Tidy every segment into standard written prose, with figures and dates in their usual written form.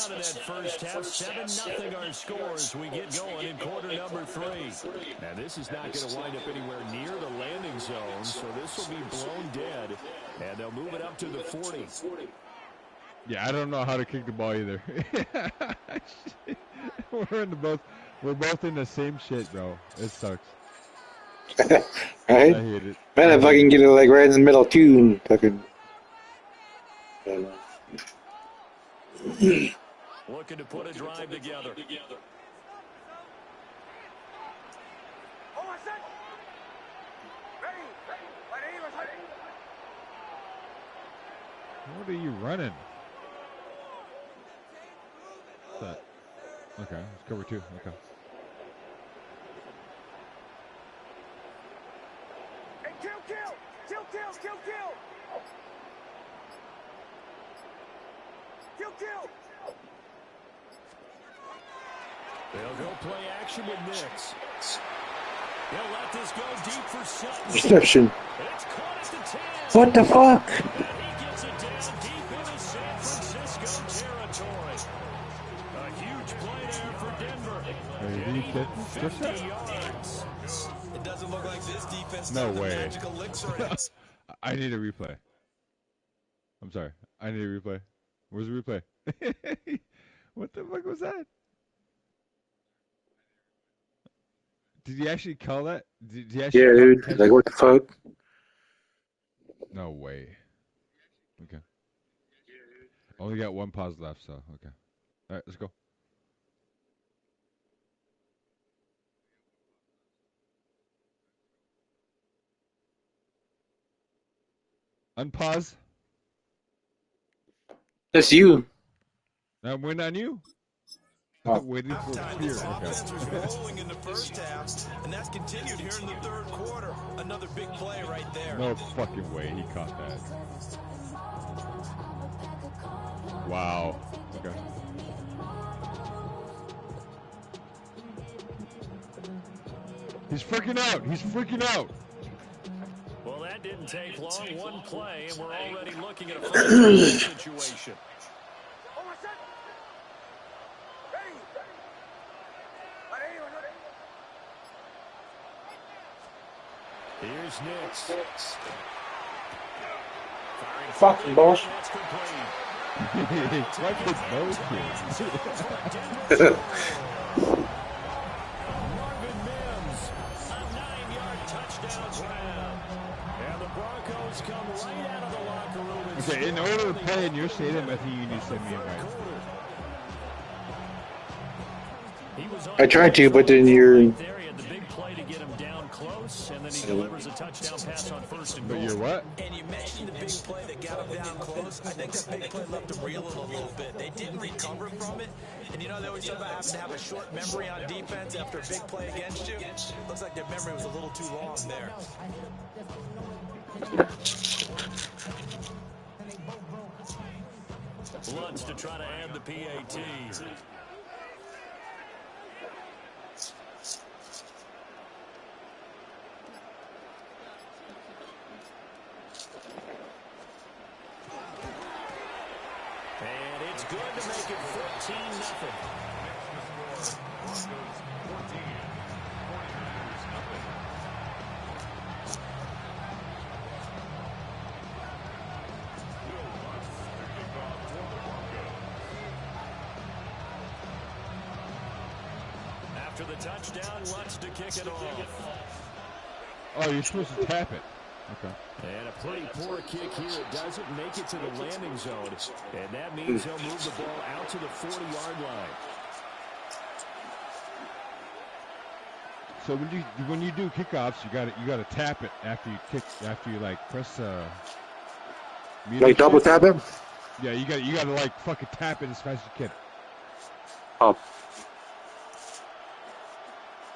down in that first half. 7-0 our scores. We get going in quarter number 3. Now, this is not going to wind up anywhere near the landing zone, so this will be blown dead, and they'll move it up to the 40. Yeah, I don't know how to kick the ball either. We're both in the same shit, bro. It sucks. Right? I hate it. Man, if I can get it like right in the middle too, and fucking. Looking to put a drive together. What are you running? What's that? Okay, it's cover 2. Okay. Kill. They'll go play action with Nix. He'll let this go deep for Sutton. Reception. It's caught at the 10. What the fuck? And he gets it down deep into San Francisco territory. A huge play there for Denver. Did he get 50 yards. It doesn't look like this defense. No way. Magical elixir. I need a replay. I'm sorry. I need a replay. Where's the replay? What the fuck was that? Did he actually call that? Did he actually Yeah, dude. Like, what the fuck? No way. Okay. Only got 1 pause left, so okay. All right, let's go. Unpause. That's you. I'm waiting on you. Oh. I'm waiting for Pierre. Offense was Okay. rolling in the first half, and that's continued here in the third quarter. Another big play right there. No fucking way he caught that. Wow. Okay. He's freaking out. He's freaking out. Well, that didn't take long. 1 play, and we're already looking at a first situation. Here's Nix. Fucking boss. Fucking nose Marvin Mims, a 9-yard touchdown grab. And the Broncos come right out of the locker room. Okay, in order to play in your stadium, I think you need to send me a invite. I tried to, but then you're. There, he had the big play to get him down close, and then he delivers a touchdown pass on first and goal. But you're what? And you mentioned the big play that got him down close. I think that big play left him reeling a little bit. They didn't recover from it. And you know, they always talk about having to have a short memory on defense after a big play against you. Looks like their memory was a little too long there. Lutz to try to add the PAT. And it's good to make it 14-0. After the touchdown, Lutz to kick it off. Oh, you're supposed to tap it. Okay. And a pretty poor kick here. It doesn't make it to the landing zone. And that means he'll move the ball out to the 40-yard line. So when you do kickoffs, you gotta tap it after you like press Like double tap him? Yeah, you gotta like fucking tap it as fast as you can. Oh.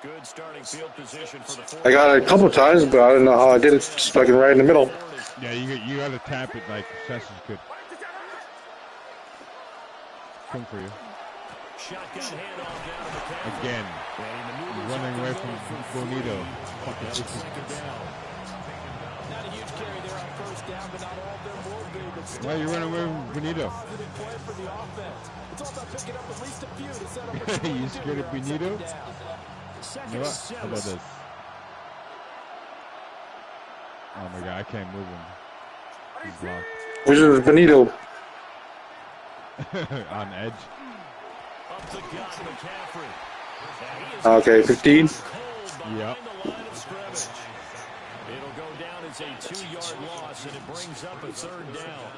Good starting field position for the I got it a couple times, but I don't know how I did it. Just fucking right in the middle. Yeah, you gotta tap it like as fast as you could. Come for you. Shotgun handoff down to McCaffrey. Again. Running away from Bonito. Not a huge carry there on first down, but not all of them will be. But still, Why are you running away from Benito? positive play for the offense. It's all about picking up at least a few to set up what you You want to do scared here of on Benito? second down. Second You know and what? How 7. about this? Oh my god, I can't move him. He's blocked. Which is Benito? On edge. Up the gut, McCaffrey. Okay, 15. Yep. The line of scrimmage. It'll go down as a 2-yard loss, and it brings up a 3rd down.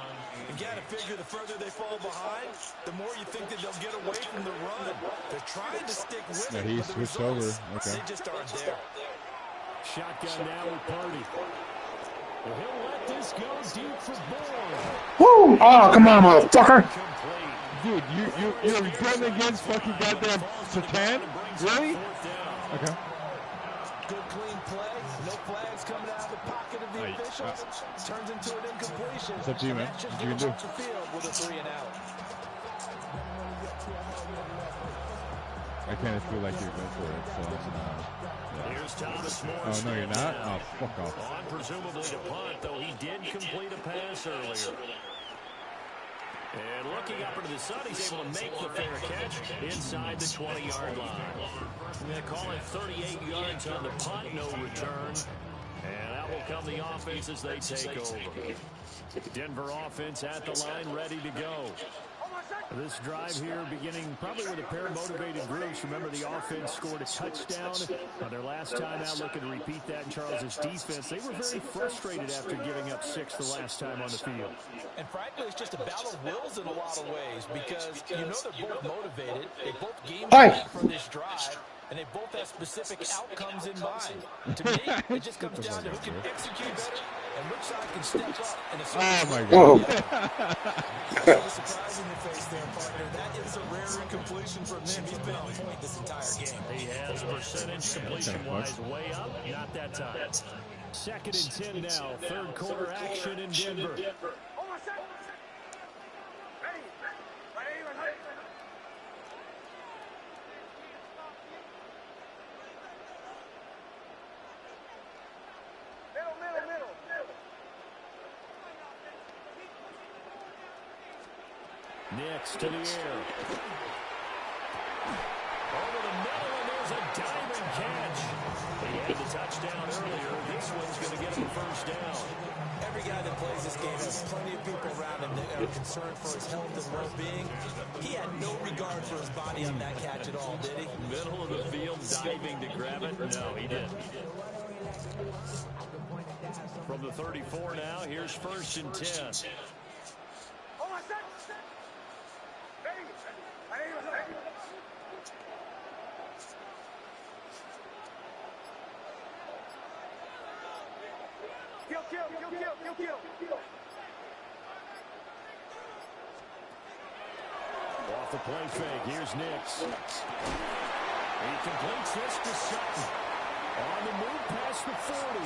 You got to figure the further they fall behind, the more you think that they'll get away from the run. They're trying to stick with Yeah, it, he but the switched results, over. Okay. they just aren't there. Shotgun now with Purdy. Well, he'll let this go deep for Bourne. Woo! Oh, come on, motherfucker! Complete. Dude, you're going against fucking goddamn Satan? Really? Okay. Good clean play. No flags coming out of the pocket of the officials. Turns into an incompletion. It's up to you, man. That should What get you him can do? off the field with a 3 and out. I kind of feel like you're going for it, so yeah. Here's Thomas Moore. Oh, no, you're not? Oh, fuck off. On presumably to punt, though he did complete a pass earlier. And looking up into the sun, he's able to make the fair catch inside the 20-yard line. They call it 38 yards on the punt, no return. And out will come the offense as they take over. Denver offense at the line, ready to go. This drive here beginning probably with a pair of motivated groups. Remember, the offense scored a touchdown on their last time out. Looking to repeat that in Charles's defense. They were very frustrated after giving up 6 the last time on the field. And frankly, it's just a battle of wills in a lot of ways because you know they're both motivated. They both game plan for this drive, and they both have specific outcomes in mind. To me, it just comes down to who can execute better and which side can step up in a certain my Whoa! surprise in your face there, partner. That is a rare incompletion from him. He's been on point this entire game. He has percentage completion-wise way up. Not that time. 2nd and 10 now. 3rd quarter action in Denver. Next to the air. Over the middle, and there's a diamond catch. He had the touchdown earlier. This one's going to get him a 1st down. Every guy that plays this game has plenty of people around him that are concerned for his health and well-being. He had no regard for his body on that catch at all, did he? Middle of the field, diving to grab it. No, he didn't. From the 34 now, here's 1st and 10. Off the play fake, here's Nix. He completes this to Sutton. On the move past the 40.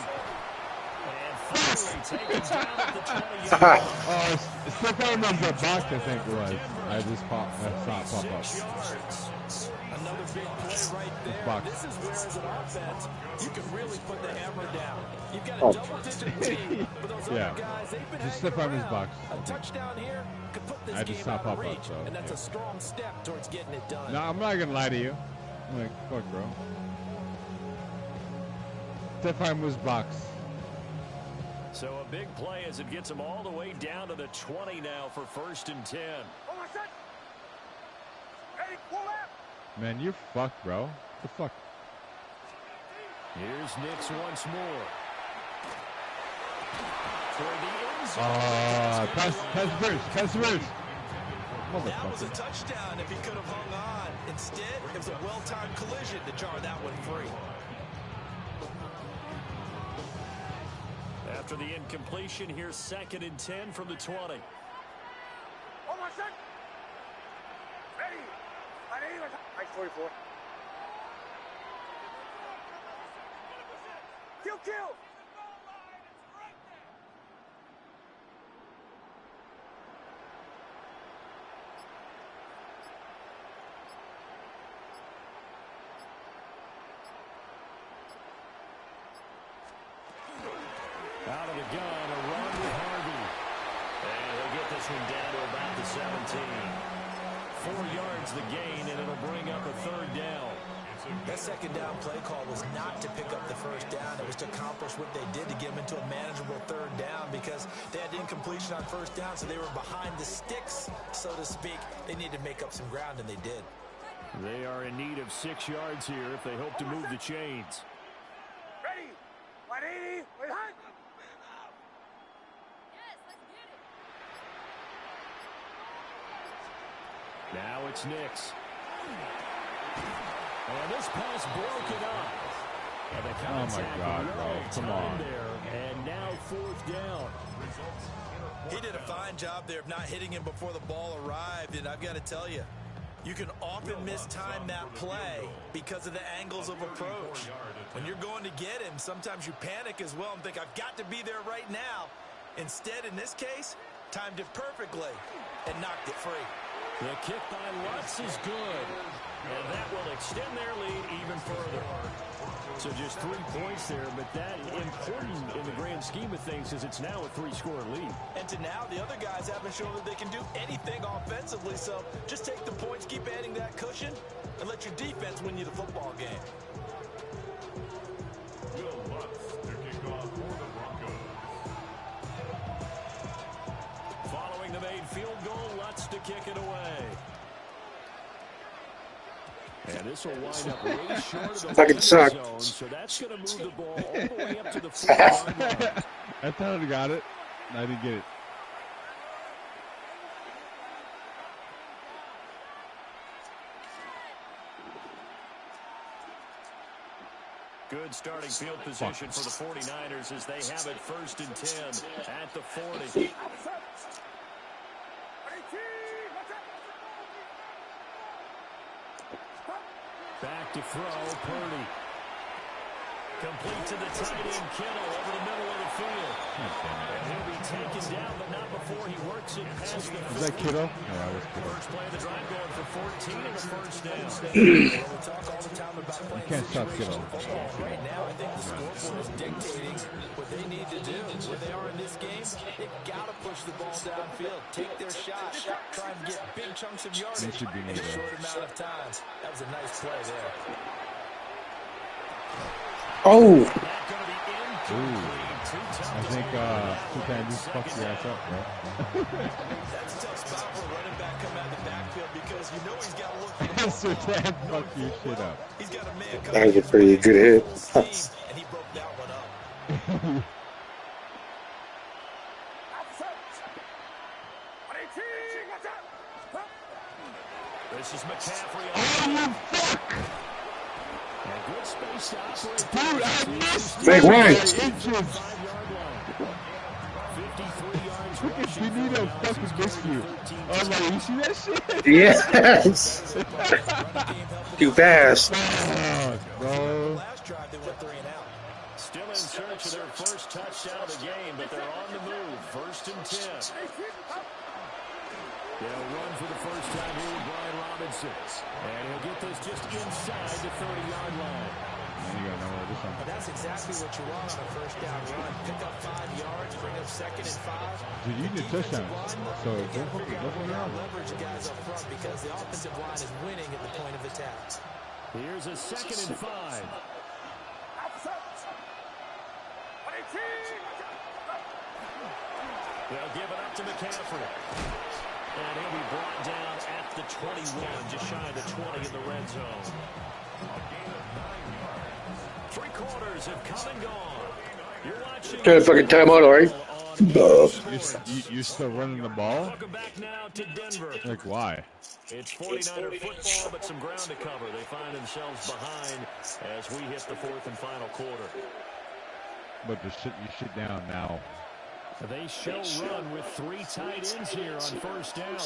And finally taken down at the 20-yard line. Stephon was the box, I think it was. I just saw it pop up. 6 yards. Another big play right there. Box. This is where, as an offense, you can really put the hammer down. You've got a double-digit lead, but those other guys, they've been Just hanging step on his around. box. A touchdown here could put this I just game saw out of pop up, reach, so, and that's yeah. a strong step towards getting it done. No, I'm not gonna lie to you. I'm like, fuck, bro. Stephon was box. So a big play as it gets him all the way down to the 20 now for 1st and 10. Man, you're fucked, bro. What the fuck? Here's Nix once more. For the end zone. Pass first. That was a touchdown if he could have hung on. Instead, it was a well-timed collision to jar that one free. After the incompletion, here's 2nd and 10 from the 20. Nice 44. Kill! Out of the gun, a run with Harden. this one down to about the 17. 4 yards the gain, and it'll bring up a third down. That second down play call was not to pick up the first down. It was to accomplish what they did to get them into a manageable third down because they had incompletion on first down, so they were behind the sticks, so to speak. They needed to make up some ground, and they did. They are in need of 6 yards here if they hope to move the chains. Ready? 180. Wait, hot. Now it's Nix. And this pass broken up. And the Oh my God, bro. Come on. There, and now 4th down. He did a fine job there of not hitting him before the ball arrived, and I've got to tell you, you can often mistime that play because of the angles of approach. When you're going to get him, sometimes you panic as well and think, I've got to be there right now. Instead, in this case, timed it perfectly and knocked it free. The kick by Lutz is good, and that will extend their lead even further. So just 3 points there, but that important in the grand scheme of things because it's now a 3-score lead. And to now, the other guys haven't shown that they can do anything offensively, so just take the points, keep adding that cushion, and let your defense win you the football game. Following the made field goal, Lutz to kick it away. And this will wind up way short of the Fucking suck. zone, so that's going to move the ball all the way up to the 4-yard line. I thought I got it. I didn't get it. Good starting field position for the 49ers as they have it 1st and 10 at the 40. Back to throw, Purdy. Complete to the tight end, Kittle, over the middle of the field. And he'll be taken down, but not before he works it past the 50. Is that Kittle? Yeah, that was Kittle. First play of the drive going for 14 and a first down. We talk all the time about playing Can't stop Kittle. football. Right now, I think the scoreboard is dictating what they need to do. Where they are in this game, they've got to push the ball downfield, take their shot, try and get big chunks of yardage should be in a short amount of time. That was a nice play there. Oh, I think two-time just fucked your ass up, bro. That's a tough spot for a running back coming out of the backfield because you know he's got to look for the ball. Two-time fucked your shit up. He's got a man that was a pretty good hit. and he broke that one up. This is McCaffrey. Oh, fuck! And good space to operate. Dude, I missed Big right. 53 yards. Benito fucking missed you. Oh my, you see that shit? Yes. Too fast. Bro. Last drive, they went 3 and out. Still in search of their first touchdown of the game, but they're on the move. 1st and 10. They'll run for the first time here with Brian Robinson. And he'll get this just inside the 30-yard line. That's exactly what you want on a first down run. Pick up 5 yards, bring up 2nd and 5. Dude, you need a touchdown. So don't fucking leverage the guys up front because the offensive line is winning at the point of attack. Here's a 2nd and 5. They'll give it up to McCaffrey. And he'll be brought down at the 21, just shy of the 20 in the red zone. 3 quarters have come and gone. You're watching. Good fucking timeout, all right. You're still running the ball? Welcome back now to Denver. Like, why? It's 49er football, but some ground to cover. They find themselves behind as we hit the 4th and final quarter. But you sit down now. They shall run with 3 tight ends here on first down.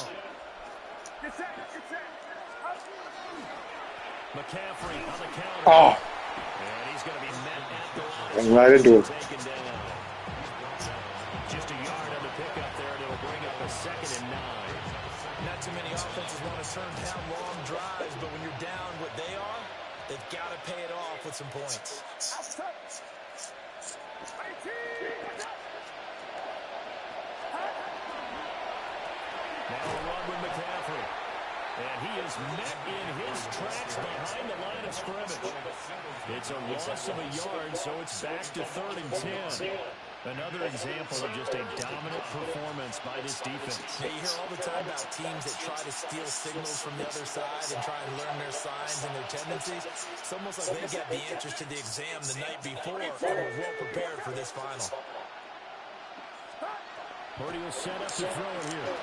McCaffrey on the counter. Oh. And he's going to be met at the line. Went right into him. Taken down. Just a yard on the pickup there, and it'll bring up a 2nd and 9. Not too many offenses want to turn down long drives, but when you're down what they are, they've got to pay it off with some points. Now a run with McCaffrey. And he is met in his tracks behind the line of scrimmage. It's a loss of a yard, so it's back to 3rd and 10. Another example of just a dominant performance by this defense. Yeah, you hear all the time about teams that try to steal signals from the other side and try and learn their signs and their tendencies. It's almost like they got the answers to the exam the night before and were well prepared for this final. Purdy will set up to throw it here.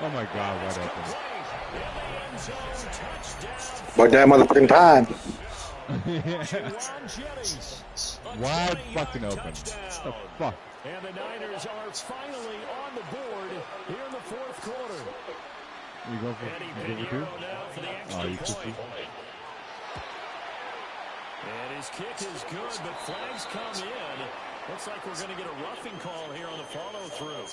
Oh my God, what happened? About that motherfucking time. Wide fucking open. The fuck? And the Niners are finally on the board here in the 4th quarter. You go for Eddie two? now for the extra Oh, you point. And his kick is good, but flags come in. Looks like we're going to get a roughing call here on the follow-through.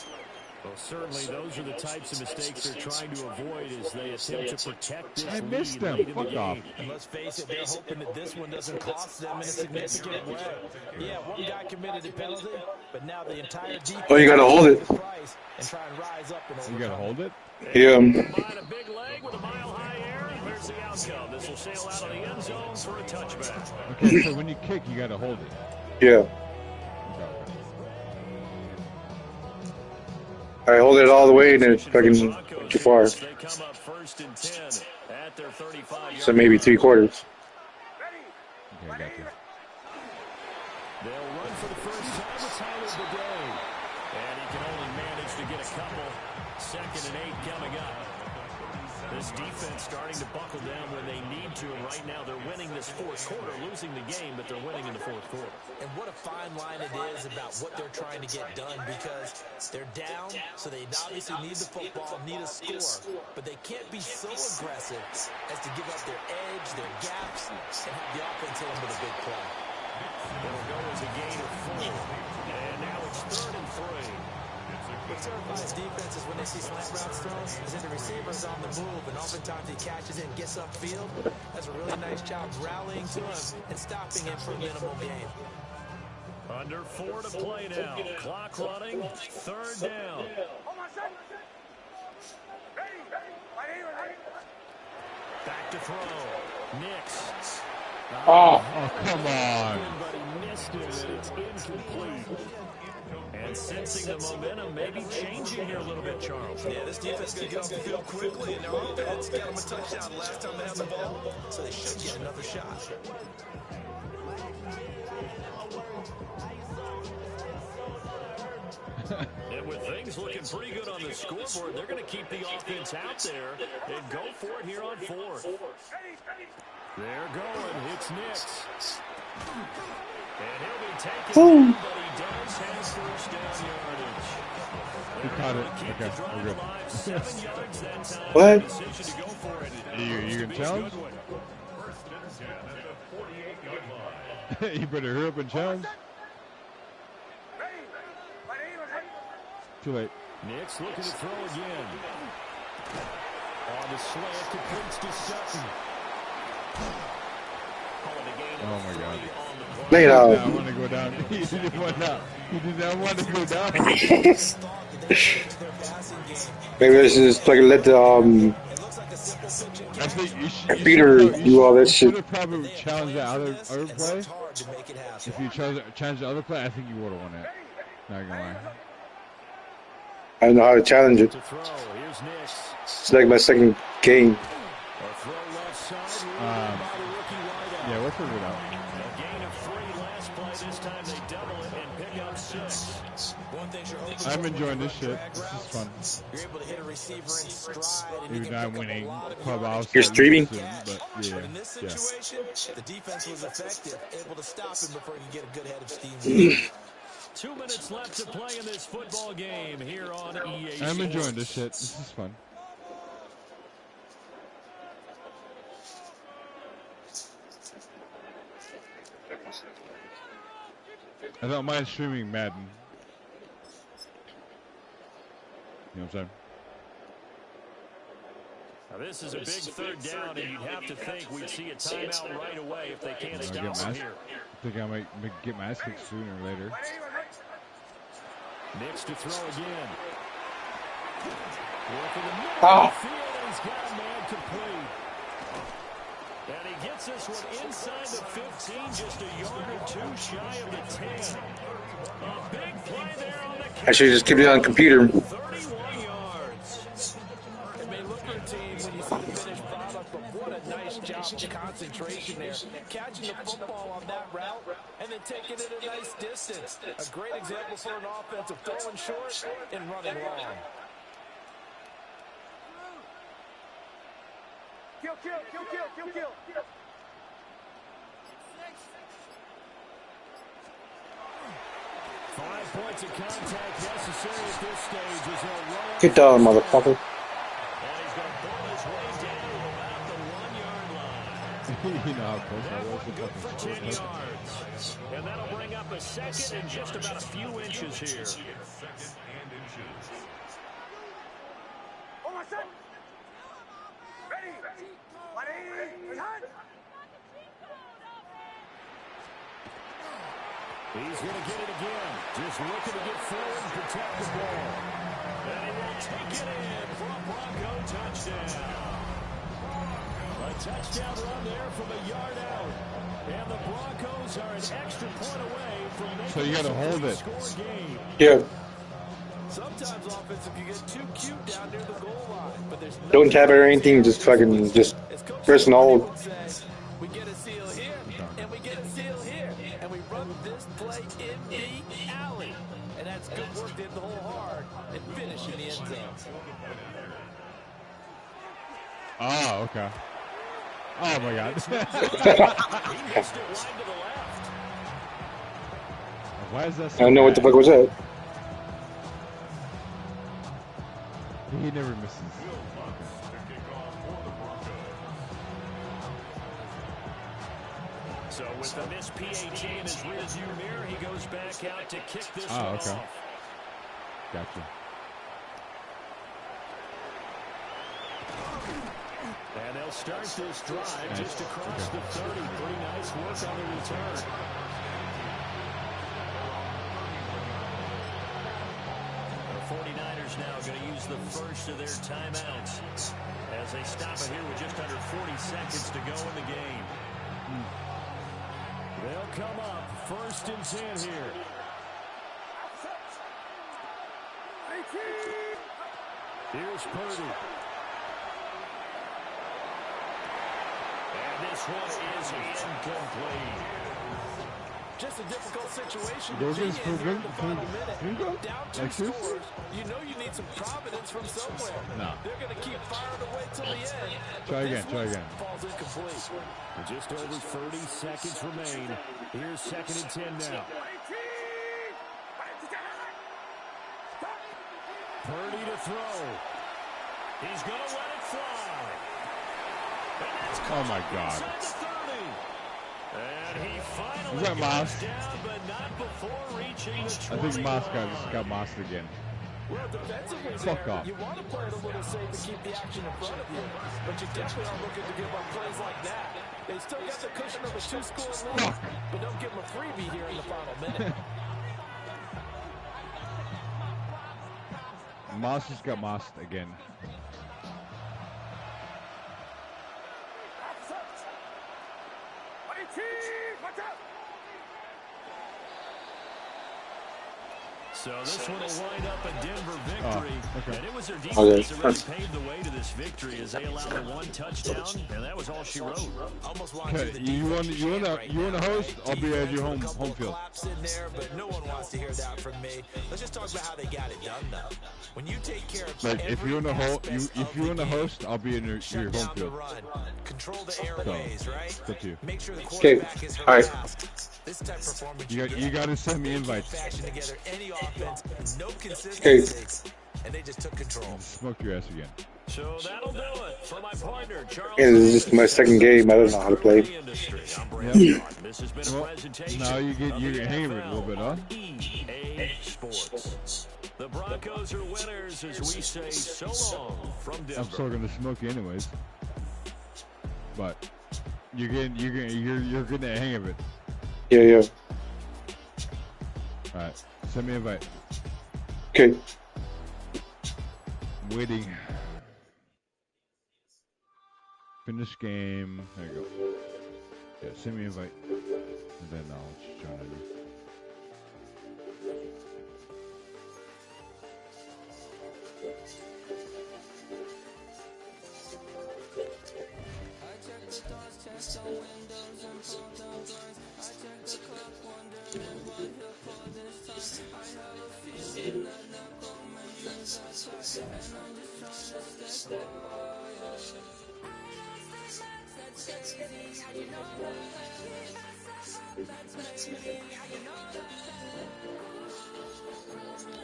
Well, certainly those are the types of mistakes they're trying to avoid as they attempt to protect this lead. I missed them. Late in Fuck the off. game. And let's face it, they're hoping that this one doesn't cost them in a significant way. Yeah, one guy committed a penalty, but now the entire defense. Oh, you gotta hold it. And try and rise up and You gotta hold it? Yeah. Combine a big leg with a mile-high air. Here's the outcome. This will sail out of the end zone for a touchback. Okay, so when you kick, you gotta hold it. Yeah. I hold it all the way and then it's fucking too far. They come up 1st and 10 at their 35. So maybe 3/4. Okay, I got you. They'll run for the first time with Tyler Bidet. And he can only manage to get a couple. 2nd and 8 coming up. This defense starting to buckle down when they need to. And right now they're winning this 4th quarter, losing the game, but they're winning in the 4th quarter. And what a fine line it is about what they're trying to get done, because they're down, so they obviously need the football, need a score, but they can't be so aggressive as to give up their edge, their gaps, and have the offense hit them with a big play. It'll go as a gain of 4. And now it's 3rd and 3. What terrifies defenses when they see slant routes thrown is that the receiver's on the move, and oftentimes he catches it and gets upfield. Does a really nice job rallying to him and stopping him for a minimal gain. Under 4 to play now. Clock running. 3rd down. Back to throw. Nix. Oh. Come on. But he missed it, and it's incomplete. And sensing the momentum, maybe changing here a little bit, Charles. Yeah, this defense is going to get off the field quickly, and their offense got them a touchdown last time they had the ball, so they should get another shot. And with things looking pretty good on the scoreboard, they're going to keep the offense out there and go for it here on 4th. They're going. It's Nix. And he'll be taken down, but he does have first down yardage. You caught it. Keep the Okay, drive we're good. alive. 7 yards that time. What? Decision to go for it. You can challenge? You better hurry up and challenge. Too late. Nix looking to throw again. On the slant, completes to Sutton. Oh my God. Lay it I out. want to go down. He didn't want to. He did not want to go down. Maybe I should just fucking let the I think you should. Peter do all that You should shit. have probably challenged that other play. If you challenge the other play, I think you would have won it. Not gonna lie. I don't know how to challenge it. To throw. Here's Nix. It's like my second game. A throw left side. By the rookie wideout. Yeah, we'll figure it out. A gain of 3 last play. This time they double it and pick up 6. One thing you're hoping I'm for enjoying when this you shit. run This is drag fun. routes, you're able to hit a receiver in stride, and you Even can though I'm pick up winning a lot of clubhouse. yardage. You're streaming? But yeah, But in this yeah. situation, the defense was effective, able to stop him before he could get a good head of steam. 2 minutes left to play in this football game here on EA I'm enjoying Sports. this shit. This is fun. I don't mind streaming Madden. You know what I'm saying? Now this is a big 3rd down, and you'd have to think we'd see a timeout right away if they can't stop him here. I think I might get my ass kicked sooner or later. Nix to throw again. Ah. And he's got a man complete. And he gets this one inside the 15, just a yard or two shy of the 10. A big play there on the I should just keep it on the computer. 31 yards. It may look routine when you see the finished product, but what a nice job of concentration there. Catching the football on that route and then taking it a nice distance. A great example for an offense of throwing short and running long. Kill, kill, kill, kill, kill, kill. Five points of contact necessary at this stage as they'll run. Get down, motherfucker. And he's going to pull his way down about the 1 yard line. You know how close That I was one to good for 10 fucking score. yards. And that'll bring up a second and just about a few inches here. On my son. Ready. 180. Hunt. He's going to get it again. Just looking to get forward and protect the ball. And he will take it in for a Bronco touchdown. A touchdown run there from a yard out. And the Broncos are an extra point away from making So you gotta hold it. score game. Yeah. Sometimes offense can get too cute down near the goal line, but there's no Don't tap it or anything. Just fucking just press and hold. We get a seal here, and we get a seal here, and we run this play in the alley. And that's good work to hit the hole hard and finish in the end zone. Oh, okay. Oh my God. He missed it wide to the left. Why is that so I don't know what the bad? fuck was that. He never misses. So with the missed PAT in his rearview mirror, he goes back out to kick this one Okay. off. Gotcha. And they'll start this drive just across the 30. Pretty nice work on the return. The 49ers now going to use the first of their timeouts as they stop it here with just under 40 seconds to go in the game. They'll come up first and 10 here. Here's Purdy. And this one is incomplete. Just a difficult situation. Those to be is in for here in good- the final for- minute. for good? Down two Like this? scores. You know you need some providence from somewhere. No. They're going to keep firing away till the end. Try again, try again. Falls incomplete. Just over 30 seconds remain. Here's second and 10 now. Purdy to throw. He's going to let it fly. And that's Oh my God. inside the 30. And he finally Is that Moss? gets down, but not before reaching the 20. I think Moss got Mossed again. Well, defensively, Fuck there, off. you want to play it a little safe to keep the action in front of you, but you definitely are looking to give up plays like that. They still got the cushion of a two-score lead, but don't give them a freebie here in the final minute. Moss just got Mossed again. So this one will wind up a Denver victory. okay. And it was their Okay. defense that really paved the way to this victory as they allowed the one touchdown, and that was all she wrote. Almost want Okay, the you want to host? I'll be at your home Couple field. claps in there, but no one wants to hear that from me. Let's just talk about how they got it done, though. When you take care of Like if every you want to aspect if you of want to the host, game, I'll be in your shut home down the field. run, control the airways, right? It's up to you. Make sure the Okay, quarterback is all right. harassed. This type of performance You got to send me invites. fashion together any offense, no consistency, and they just took control. Smoke your ass again. So that'll do it for my partner, Charles. Yeah, this is just my second game. I don't know how to play. This has been a Well, presentation. now you of get the hang of it a little bit, huh? EA Sports. The Broncos are winners as we say so long from I'm Denver. still gonna smoke you anyways. But you're getting the hang of it. Yeah, yeah. All right, send me an invite. Okay. waiting. Finish game. There you go. Yeah, send me an invite. And then I'll just join in.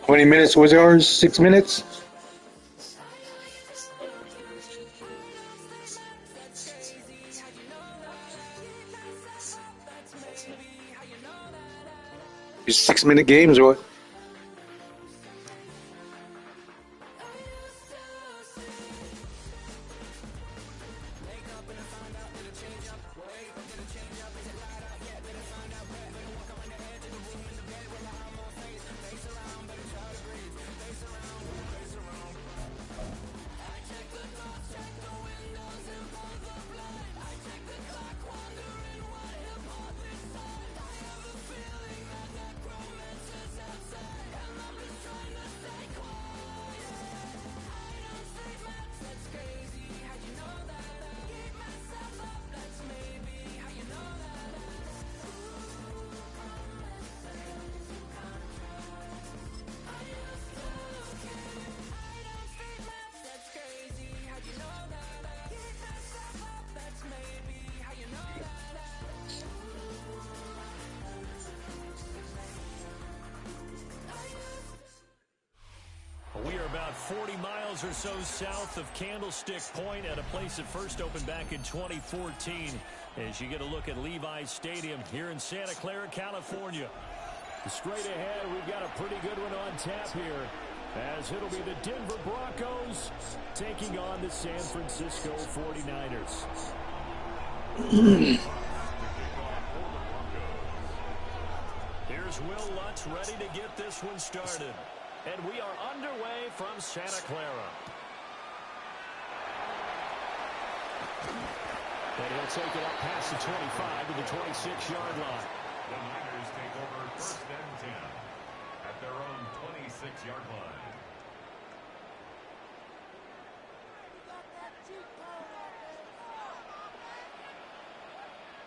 How many minutes was ours? 6 minutes? These 6 minute games or what? We are about 40 miles or so south of Candlestick Point at a place that first opened back in 2014 as you get a look at Levi's Stadium here in Santa Clara, California. Straight ahead, we've got a pretty good one on tap here as it'll be the Denver Broncos taking on the San Francisco 49ers. Here's Will Lutz ready to get this one started. And we are underway from Santa Clara. And he'll take it up past the 25 to the 26-yard line. The Niners take over 1st and 10 at their own 26-yard line.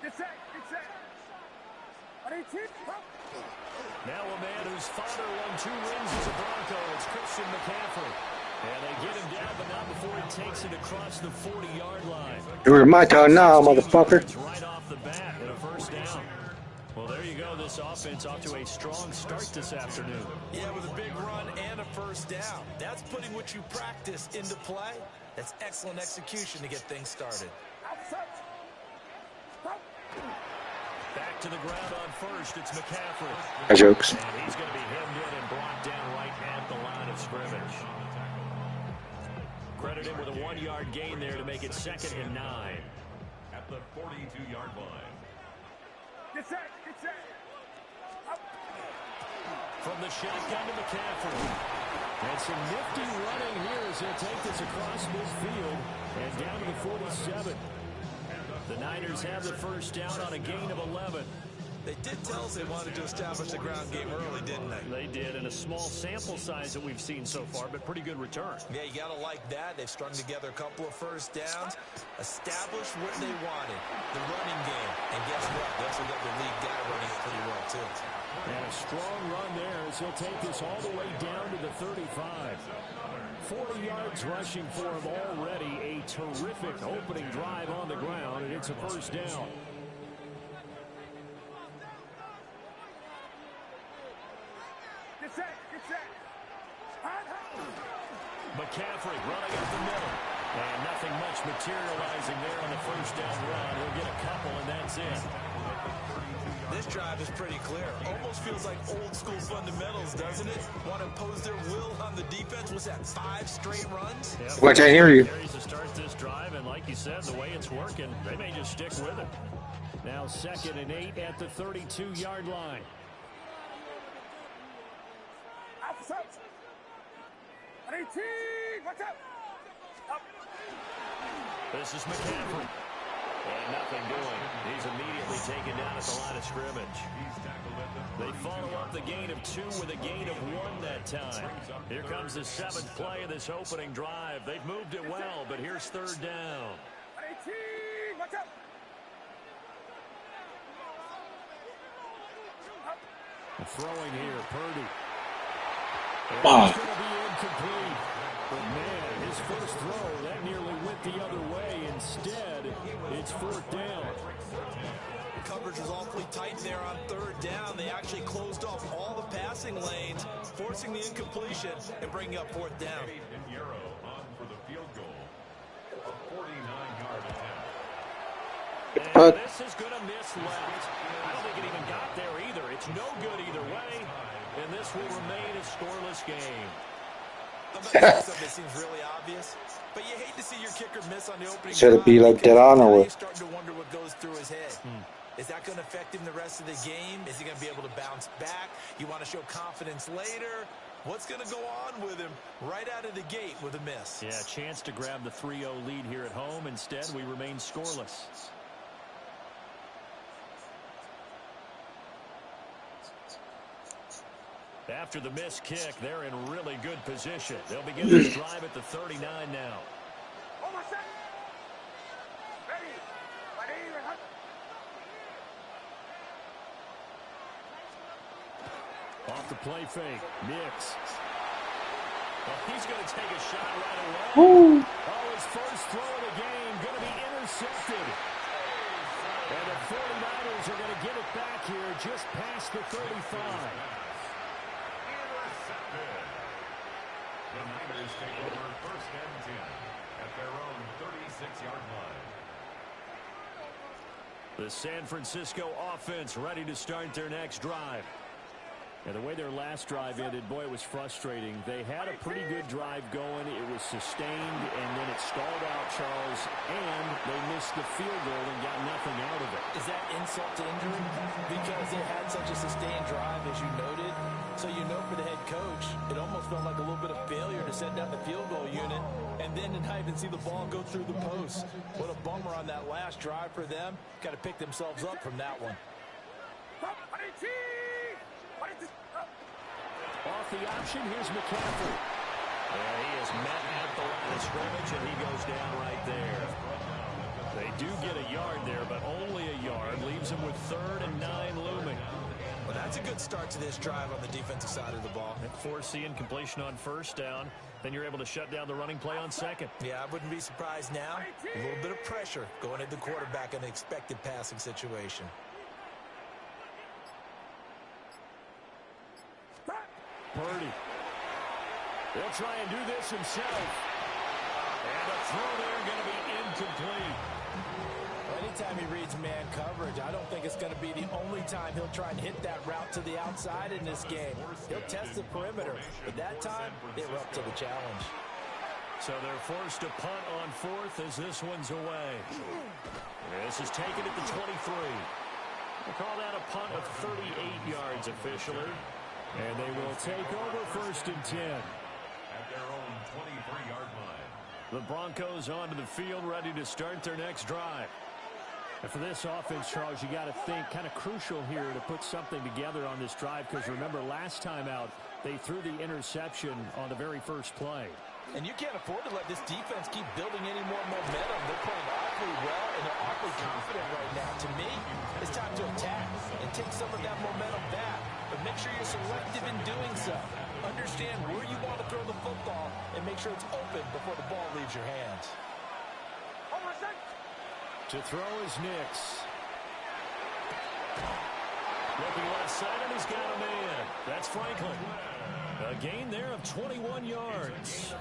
Get set, get set. Now a man whose father won 2 rings as a Bronco. It's Christian McCaffrey. And they get him down, but not before he takes it across the 40-yard line. It was my turn now, motherfucker. Right off the bat and a first down. Well, there you go. This offense off to a strong start this afternoon. Yeah, with a big run and a first down. That's putting what you practice into play. That's excellent execution to get things started. Back to the ground on first. It's McCaffrey. No jokes. And he's going to be hemmed in and brought down right at the line of scrimmage. Credit him with a 1-yard gain there to make it 2nd and 9. At the 42-yard line. Get set, get set. From the shotgun to McCaffrey. And some nifty running here as he'll take this across midfield and down to the 47. The Niners have the first down on a gain of 11. They did tell us they wanted to establish the ground game early, didn't they? They did, in a small sample size that we've seen so far, but pretty good return. Yeah, you got to like that. They've strung together a couple of first downs, established what they wanted, the running game. And guess what? They also got the lead guy running it pretty well, too. And a strong run there as he'll take this all the way down to the 35. 40 yards rushing for him already. A terrific opening drive on the ground, and it's a first down. Get set, get set. McCaffrey running up the middle. And nothing much materializing there on the first down run. He'll get a couple, and that's it. This drive is pretty clear. Almost feels like old school fundamentals, doesn't it? Want to impose their will on the defense. Was that 5 straight runs? Yep. Well, I can't hear you. Carries to start this drive, and like you said, the way it's working, they may just stick with it. Now 2nd and 8 at the 32-yard line. This is McCaffrey. And nothing doing. He's immediately taken down at the line of scrimmage. They follow up the gain of 2 with a gain of 1 that time. Here comes the 7th play of this opening drive. They've moved it well, but here's 3rd down. Throwing here, Purdy. And it's going to be incomplete. But man, his first throw, that nearly went the other way. Instead, it's 4th down. The coverage was awfully tight there on 3rd down. They actually closed off all the passing lanes, forcing the incompletion and bringing up 4th down. On for the field goal. A 49-yard attempt. And this is going to miss left. I don't think it even got there either. It's no good either way. And this will remain a scoreless game. I'm about to say something that seems really obvious, but you hate to see your kicker miss on the opening Should it be drive like dead on or you're what? starting to wonder what goes through his head. Is that going to affect him the rest of the game? Is he going to be able to bounce back? You want to show confidence later? What's going to go on with him right out of the gate with a miss? Yeah, chance to grab the 3-0 lead here at home. Instead, we remain scoreless. After the missed kick, they're in really good position. They'll begin this drive at the 39 now. Off the play fake. Nix. Well, he's going to take a shot right away. Oh, his first throw of the game going to be intercepted. And the 49ers are going to get it back here just past the 35. The Niners take over 1st and 10 at their own 36-yard line. The San Francisco offense ready to start their next drive. And the way their last drive ended, boy, it was frustrating. They had a pretty good drive going. It was sustained, and then it stalled out, Charles, and they missed the field goal and got nothing out of it. Is that insult to injury? Because they had such a sustained drive, as you noted. So you know for the head coach, it almost felt like a little bit of failure to send down the field goal unit and then to not even see the ball go through the post. What a bummer on that last drive for them. Got to pick themselves up from that one. Off the option, here's McCaffrey. Yeah, he is met at the line of scrimmage, and he goes down right there. They do get a yard there, but only a yard. Leaves him with 3rd and 9 looming. Well, that's a good start to this drive on the defensive side of the ball. Force the incompletion on 1st down. Then you're able to shut down the running play on 2nd. Yeah, I wouldn't be surprised now. A little bit of pressure going at the quarterback in an expected passing situation. Purdy. He'll try and do this himself. And a throw there going to be incomplete. Anytime he reads man coverage, I don't think it's going to be the only time he'll try and hit that route to the outside in this game. He'll test the perimeter, but that time, they were up to the challenge. So they're forced to punt on 4th as this one's away. This is taken at the 23. We'll call that a punt of 38 yards officially. And they will take over 1st and 10. At their own 23-yard line. The Broncos onto the field, ready to start their next drive. And for this offense, Charles, you got to think kind of crucial here to put something together on this drive, because remember last time out, they threw the interception on the very first play. And you can't afford to let this defense keep building any more momentum. They're playing awfully well, and they're awfully confident right now. To me, it's time to attack and take some of that momentum back. But make sure you're selective in doing so. Understand where you want to throw the football and make sure it's open before the ball leaves your hands. To throw is Nix. Looking left side, and he's got a man. That's Franklin. A gain there of 21 yards.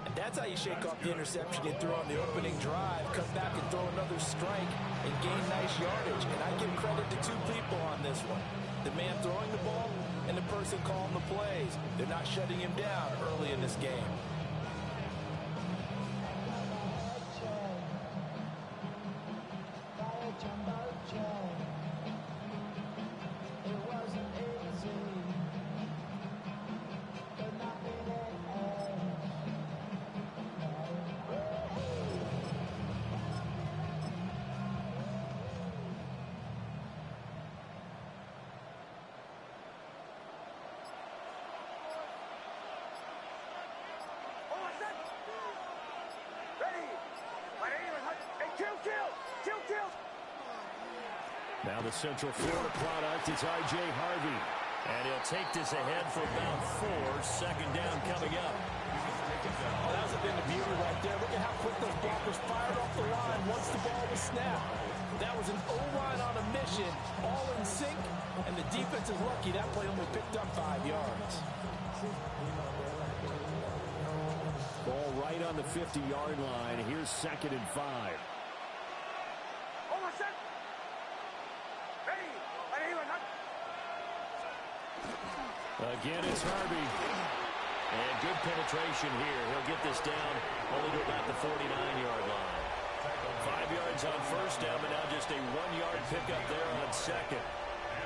And that's how you shake off the interception you threw on the opening drive. Come back and throw another strike and gain nice yardage. And I give credit to 2 people on this one. The man throwing the ball and the person calling the plays. They're not shutting him down early in this game. Now the Central Florida product is R.J. Harvey. And he'll take this ahead for about 4. Second down coming up. Oh, that was a bit of beauty right there. Look at how quick those blockers fired off the line once the ball was snapped. That was an O-line on a mission, all in sync, and the defense is lucky that play only picked up 5 yards. Ball right on the 50-yard line. Here's 2nd and 5. Almost set. Ready. Again, it's Harvey. And good penetration here. He'll get this down only to about the 49-yard line. 5 yards on first down, but now just a 1-yard pickup there on second.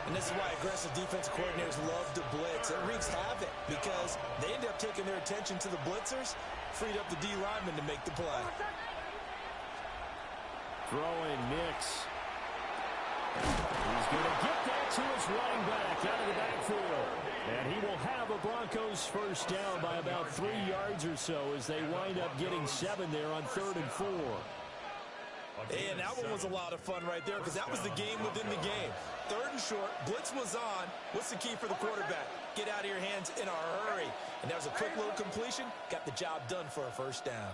And this is why aggressive defensive coordinators love to blitz. It wreaks havoc because they end up taking their attention to the blitzers, freed up the D lineman to make the play. Throwing Nix. He's going to get that to his running back out of the backfield. And he will have a Broncos first down by about 3 yards or so as they wind up getting 7 there on 3rd and 4. And that one was a lot of fun right there because that was the game within the game. 3rd and short, blitz was on. What's the key for the quarterback? Get out of your hands in a hurry. And that was a quick little completion. Got the job done for a first down.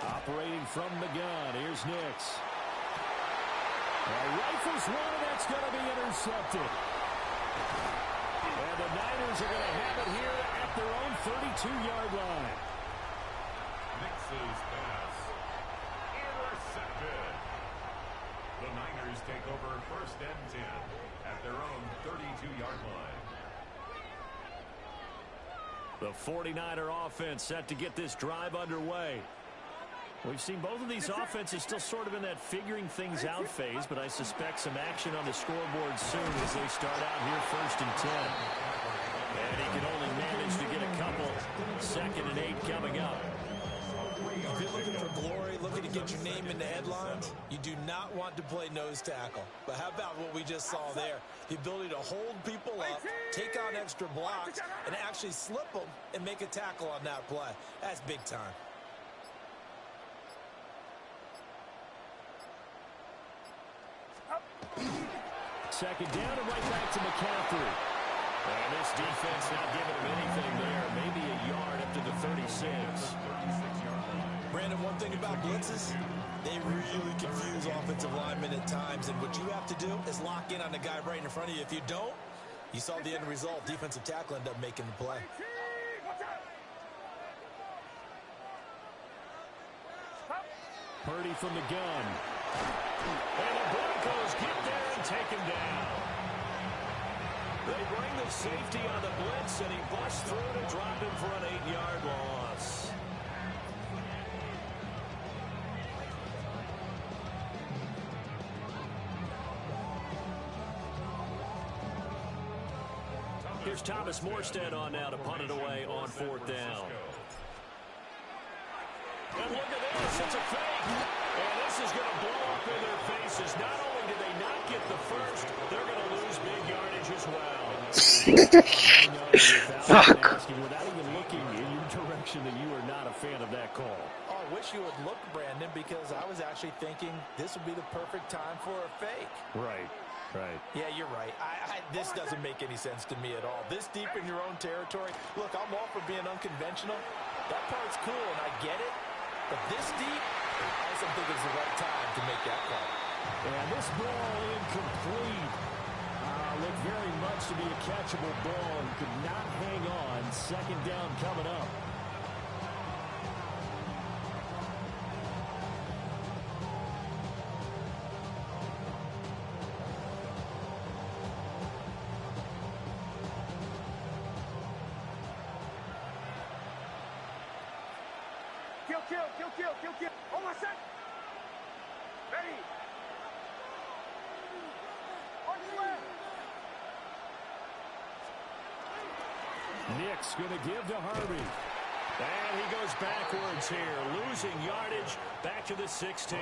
Operating from the gun, here's Nix. Rifles one, and that's going to be intercepted. And the Niners are going to have it here at their own 32-yard line. Nix's pass. Intercepted. The Niners take over 1st and 10 at their own 32-yard line. The 49er offense set to get this drive underway. We've seen both of these offenses still sort of in that figuring things out phase, but I suspect some action on the scoreboard soon as they start out here 1st and 10. And he can only manage to get a couple. 2nd and 8 coming up. If you're looking for glory, looking to get your name in the headlines, you do not want to play nose tackle. But how about what we just saw there? The ability to hold people up, take on extra blocks, and actually slip them and make a tackle on that play. That's big time. Second down and right back to McCaffrey. And this defense not giving him anything there. Maybe a yard up to the 36. Brandon, one thing about blitzes, they really confuse offensive linemen at times. And what you have to do is lock in on the guy right in front of you. If you don't, you saw the end result. Defensive tackle ended up making the play. Purdy from the gun. And the Broncos get there and take him down. They bring the safety on the blitz, and he busts through to drop him for an 8-yard loss. Here's Thomas Morstead on now to punt it away on 4th down. And look at this, it's a fake. And this is going to blow up in their faces. Not only did they not get the first, they're going to lose big yardage as well. Fuck. Without even looking in your direction that you are not a fan of that call. Oh, I wish you would look, Brandon, because I was actually thinking this would be the perfect time for a fake. Right. Right. Yeah, you're right. This doesn't make any sense to me at all. This deep in your own territory. Look, I'm all for being unconventional. That part's cool, and I get it. But this deep, I also think it's the right time to make that call. And this ball incomplete. Looked very much to be a catchable ball and could not hang on. 2nd down coming up. Kill. Almost set. Ready. On your way. Nick's going to give to Harvey. And he goes backwards here, losing yardage back to the 16.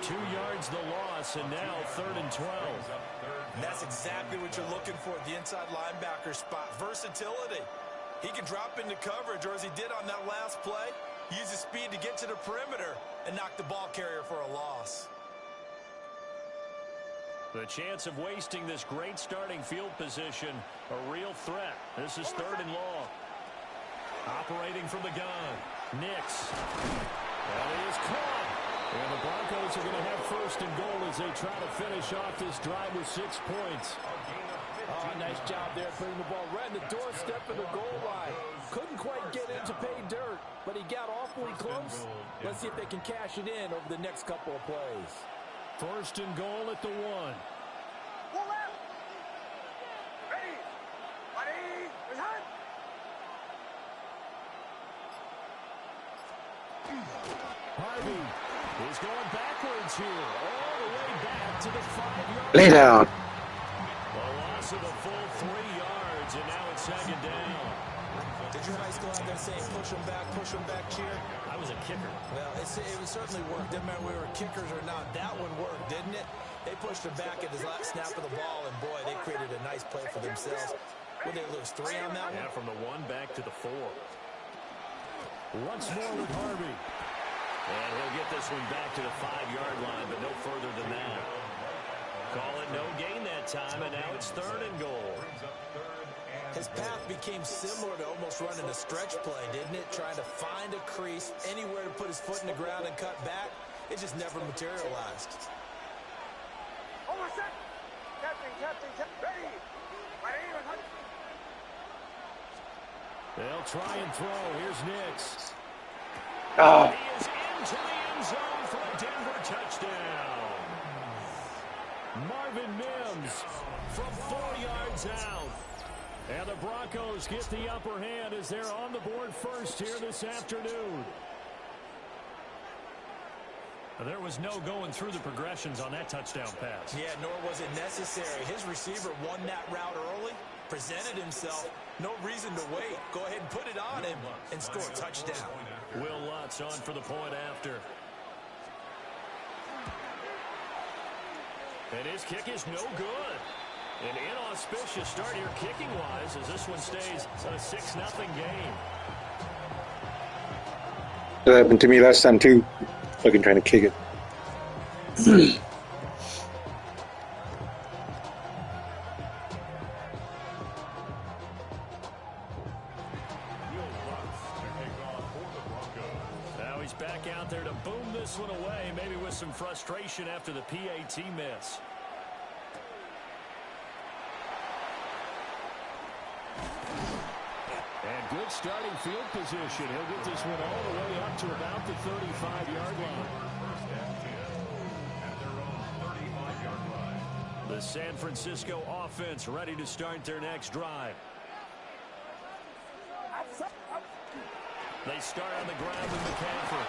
2 yards the loss, and now 3rd and 12. And that's exactly what you're looking for at the inside linebacker spot. Versatility. He can drop into coverage, or as he did on that last play, use his speed to get to the perimeter and knock the ball carrier for a loss. The chance of wasting this great starting field position, a real threat. This is 3rd and long. Operating from the gun. Nix. That is caught. And the Broncos are going to have 1st and goal as they try to finish off this drive with 6 points. Oh, nice job there putting the ball right in the doorstep of the goal line. Couldn't quite get in to pay dirt, but he got awfully close. Let's see if they can cash it in over the next couple of plays. 1st and goal at the 1. Pull left. Ready. Ready. Return. Harvey is going backwards here, all the way back to the 5-yard line. Lay down. A loss of a full 3 yards, and now it's 2nd down. Did your high school out there saying push them back cheer? I was a kicker. Well, it certainly worked. Didn't matter if we were kickers or not. That one worked, didn't it? They pushed him back at the last snap of the ball, and boy, they created a nice play for themselves. Would they lose 3 on that one? Yeah, from the 1 back to the 4. Once more with Harvey. And he'll get this one back to the 5-yard line, but no further than that. Call it no gain that time, and now it's 3rd and goal. His path became similar to almost running a stretch play, didn't it? Trying to find a crease, anywhere to put his foot in the ground and cut back. It just never materialized. Hold on, set. Captain. Ready. Ready. Return. They'll try and throw. Here's Nix. Ah. He is into the end zone for a Denver touchdown. Marvin Mims from 4 yards out. And the Broncos get the upper hand as they're on the board first here this afternoon. There was no going through the progressions on that touchdown pass. Yeah, nor was it necessary. His receiver won that route early, presented himself. No reason to wait. Go ahead and put it on him and score a touchdown. Will Lutz on for the point after. And his kick is no good. An inauspicious start here kicking-wise as this one stays a 6-0 game. That happened to me last time too. Fucking trying to kick it. Now he's back out there to boom this one away, maybe with some frustration after the PAT miss. And good starting field position. He'll get this one all the way up to about the 35-yard line. The San Francisco offense ready to start their next drive. They start on the ground with McCaffrey.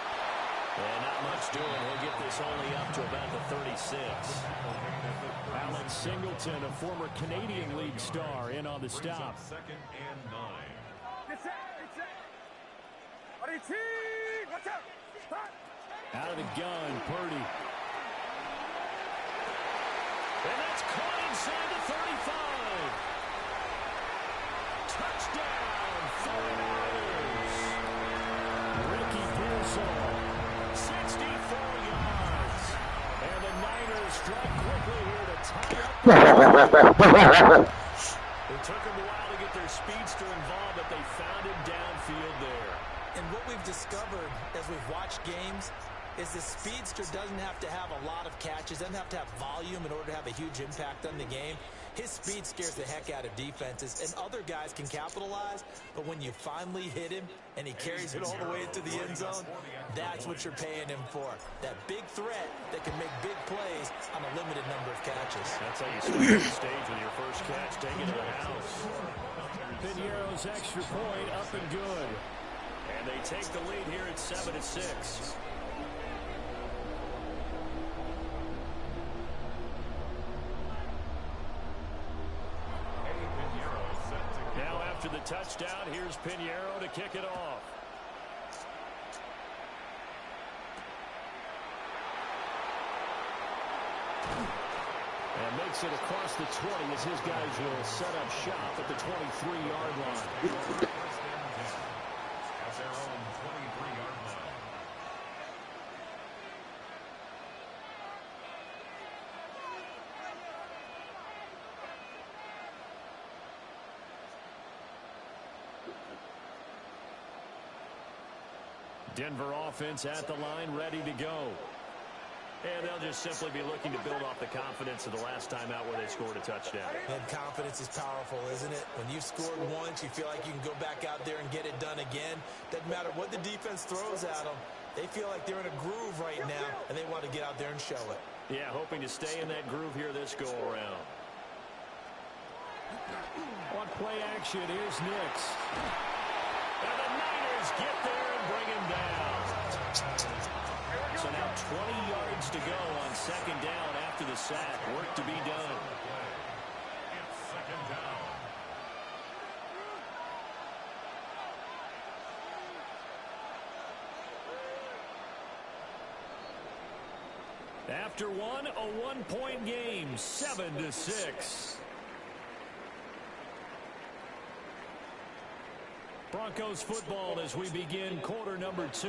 And not much doing. He'll get this only up to about the 36. Alan Singleton, a former Canadian League star, in on the stop. 2nd and 9. Get set. Ready, team. Watch out. Start. Out of the gun, Purdy. And that's caught inside the 35. Touchdown, 49ers. Ricky Pearsall, 64 yards. And the Niners strike quickly here to tie up. It took them a while to get their speedster involved, but they found him downfield there. And what we've discovered as we've watched games is the speedster doesn't have to have a lot of catches, doesn't have to have volume in order to have a huge impact on the game. His speed scares the heck out of defenses, and other guys can capitalize, but when you finally hit him and he carries it all the way into the end zone, that's what you're paying him for. That big threat that can make big plays on a limited number of catches. That's how you start the stage with your first catch, take it to the house. Piñeiro's extra point up and good. And they take the lead here at 7-6. Now after the touchdown, here's Piñeiro to kick it off. And makes it across the 20 as his guys will set up shop at the 23-yard line. At their own 23-yard line. Denver offense at the line, ready to go. And they'll just simply be looking to build off the confidence of the last time out where they scored a touchdown. And confidence is powerful, isn't it? When you've scored once, you feel like you can go back out there and get it done again. Doesn't matter what the defense throws at them. They feel like they're in a groove right now, and they want to get out there and show it. Yeah, hoping to stay in that groove here this go-around. On play action, here's Nix. And the Niners get there and bring him down. So now 20 yards to go on second down after the sack. Work to be done. It's second down. After one, a one-point game, 7-6. Broncos football as we begin quarter number 2.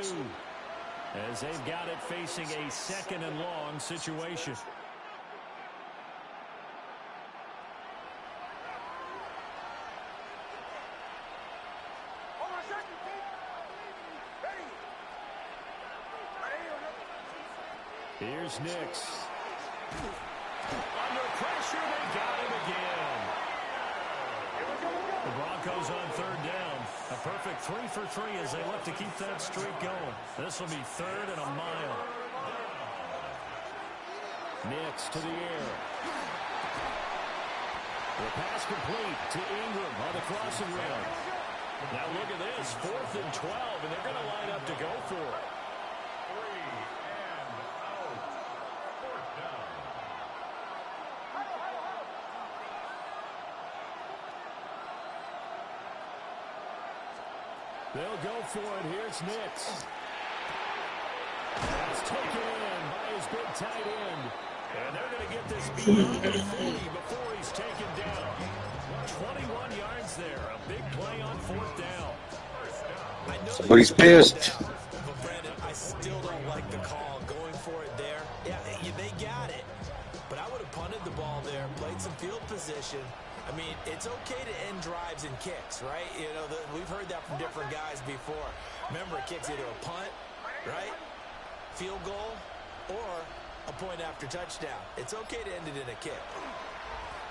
As they've got it facing a second and long situation. Here's Nix. Under pressure, they got him again. The Broncos on third down. A perfect 3 for 3 as they look to keep that streak going. This will be third and a mile. Nix to the air. The pass complete to Ingram on the crossing route. Now look at this, 4th and 12, and they're going to line up to go for it. They'll go for it. Here's Nix. That's taken in by his big tight end. And they're going to get this beyond the 40 before he's taken down. 21 yards there. A big play on 4th down. Somebody's pissed. But Brandon, I still don't like the call. Going for it there. Yeah, they got it. But I would have punted the ball there, played some field position. I mean, it's okay to end drives and kicks, right? You know, we've heard that from different guys before. Remember, it kicks either a punt, right, field goal, or a point after touchdown. It's okay to end it in a kick.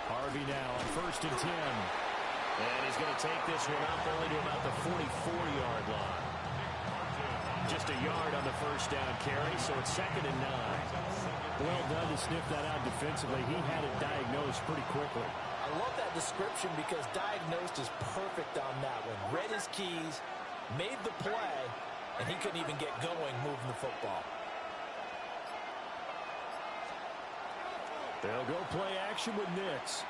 Harvey now on 1st and 10. And he's going to take this one up only to about the 44-yard line. Just a yard on the first down carry, so it's 2nd and 9. Well done to sniff that out defensively. He had it diagnosed pretty quickly. I love that description because diagnosed is perfect on that one. Read his keys, made the play, and he couldn't even get going moving the football. They'll go play action with Nix.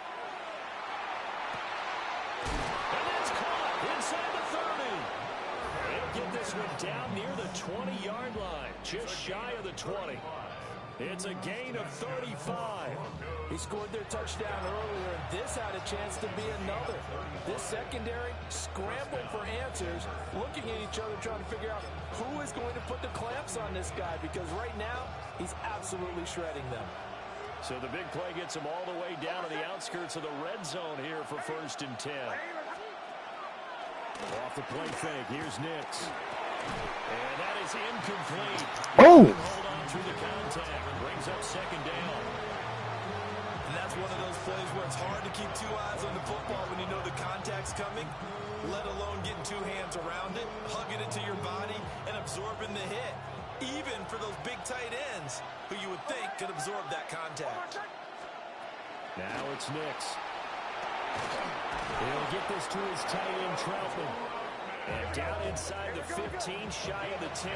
And that's caught inside the 30. They'll get this one down near the 20-yard line, just shy of the 20. It's a gain of 35. He scored their touchdown earlier, and this had a chance to be another. This secondary scrambling for answers, looking at each other, trying to figure out who is going to put the clamps on this guy, because right now, he's absolutely shredding them. So the big play gets him all the way down to the outskirts of the red zone here for 1st and 10. Off the play fake, here's Nix. And that is incomplete. Oh! Hold on through the contact. Brings up 2nd down. And that's one of those plays where it's hard to keep 2 eyes on the football when you know the contact's coming, let alone getting 2 hands around it, hugging it to your body, and absorbing the hit. Even for those big tight ends who you would think could absorb that contact. Now it's Nix. He'll get this to his tight end, Troutman. And down inside the 15, shy of the 10.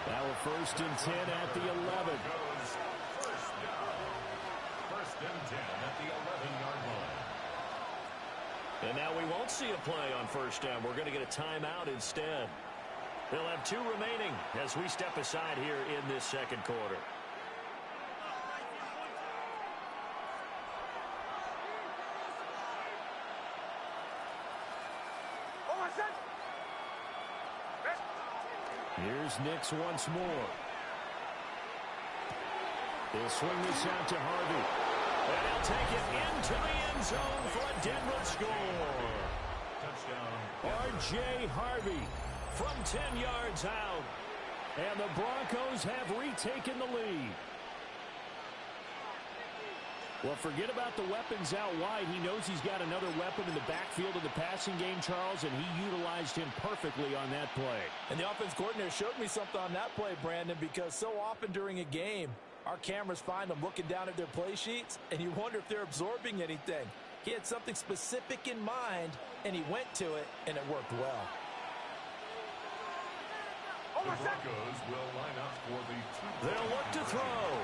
Now a 1st and 10 at the 11. First and 10 at the 11-yard line. And now we won't see a play on 1st down. We're going to get a timeout instead. They'll have 2 remaining as we step aside here in this 2nd quarter. Here's Nix once more. He'll swing this out to Harvey. And he'll take it into the end zone for a Denver score. Touchdown. R.J. Harvey. from 10 yards out. And the Broncos have retaken the lead. Well, forget about the weapons out wide. He knows he's got another weapon in the backfield of the passing game, Charles, and he utilized him perfectly on that play. And the offense coordinator showed me something on that play, Brandon, because so often during a game, our cameras find them looking down at their play sheets, and you wonder if they're absorbing anything. He had something specific in mind, and he went to it, and it worked well. The Broncos will line up for the They'll look to throw.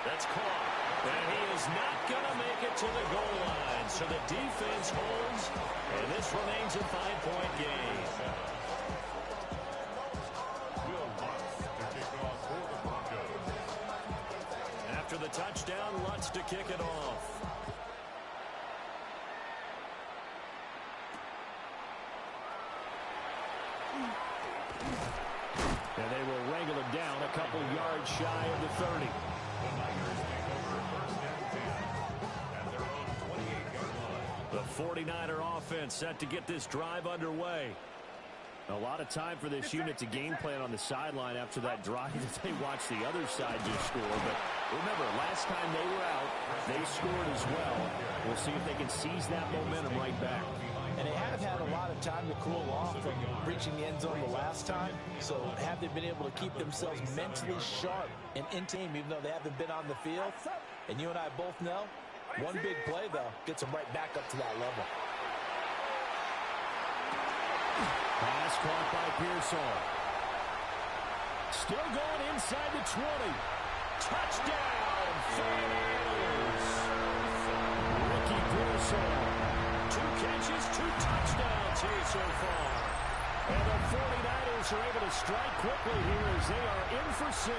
That's caught. And he is not going to make it to the goal line. So the defense holds, and this remains a 5-point game. Will Lutz to kick off for the Broncos. After the touchdown, Lutz to kick it off. And they will wrangle him down a couple yards shy of the 30. The Niners take over first and 10 at their own 28-yard line. The 49er offense set to get this drive underway. A lot of time for this unit to game plan on the sideline after that drive that they watched the other side just score. But remember, last time they were out, they scored as well. We'll see if they can seize that momentum right back. And they have had a lot of time to cool off from reaching the end zone the last time. So have they been able to keep themselves mentally sharp and in team, even though they haven't been on the field? And you and I both know, one big play, though, gets them right back up to that level. Pass caught by Pearsall. Still going inside the 20. Touchdown, 49ers. Ricky Pearsall. 2 catches, 2 touchdowns here so far. And the 49ers are able to strike quickly here as they are in for 6.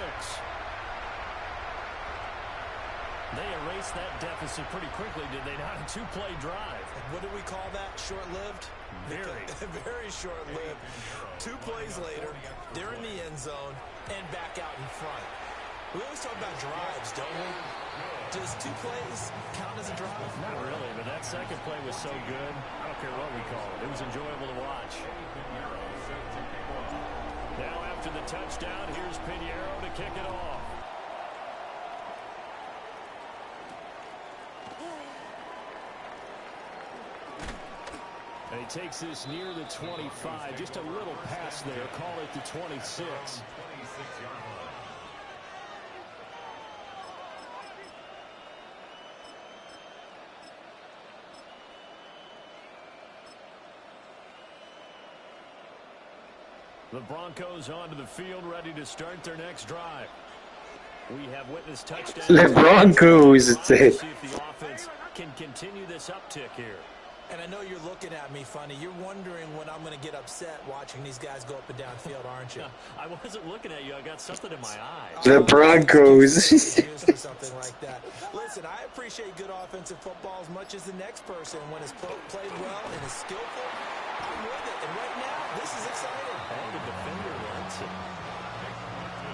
They erased that deficit pretty quickly, did they not? A 2-play drive. What do we call that? Short-lived? Very. Very short-lived. 2 plays later, they're in the end zone and back out in front. We always talk about drives, don't we? Does 2 plays count as a drive? Not really, but that second play was so good. I don't care what we call it. It was enjoyable to watch. Now after the touchdown, here's Pinheiro to kick it off. And he takes this near the 25. Just a little pass there. Call it the 26. 26-yard line. The Broncos onto the field, ready to start their next drive. We have witnessed touchdowns. The Broncos. See if the offense can continue this uptick here. And I know you're looking at me funny. You're wondering when I'm going to get upset watching these guys go up and down field, aren't you? I wasn't looking at you. I got something in my eye. The Broncos. Or something like that. Listen, I appreciate good offensive football as much as the next person. When it's played well and is skillful, I'm with it. And right now, this is exciting. And the defender wants it.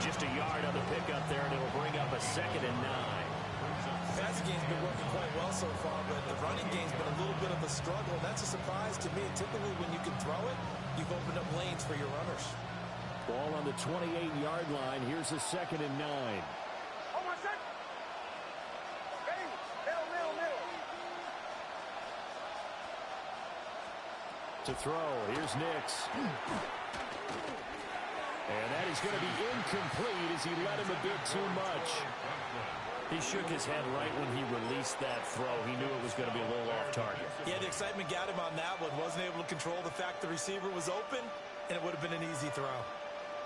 Just a yard on the pickup there, and it'll bring up a 2nd and 9. The passing game's been working quite well so far, but the running game's been a little bit of a struggle. That's a surprise to me. Typically, when you can throw it, you've opened up lanes for your runners. Ball on the 28-yard line. Here's a 2nd and 9. Hold on, set. Ready? Middle. To throw, here's Nix. And that is going to be incomplete as he let him a bit too much. He shook his head right when he released that throw. He knew it was going to be a little off target. Yeah, the excitement got him on that one. Wasn't able to control the fact the receiver was open, and it would have been an easy throw.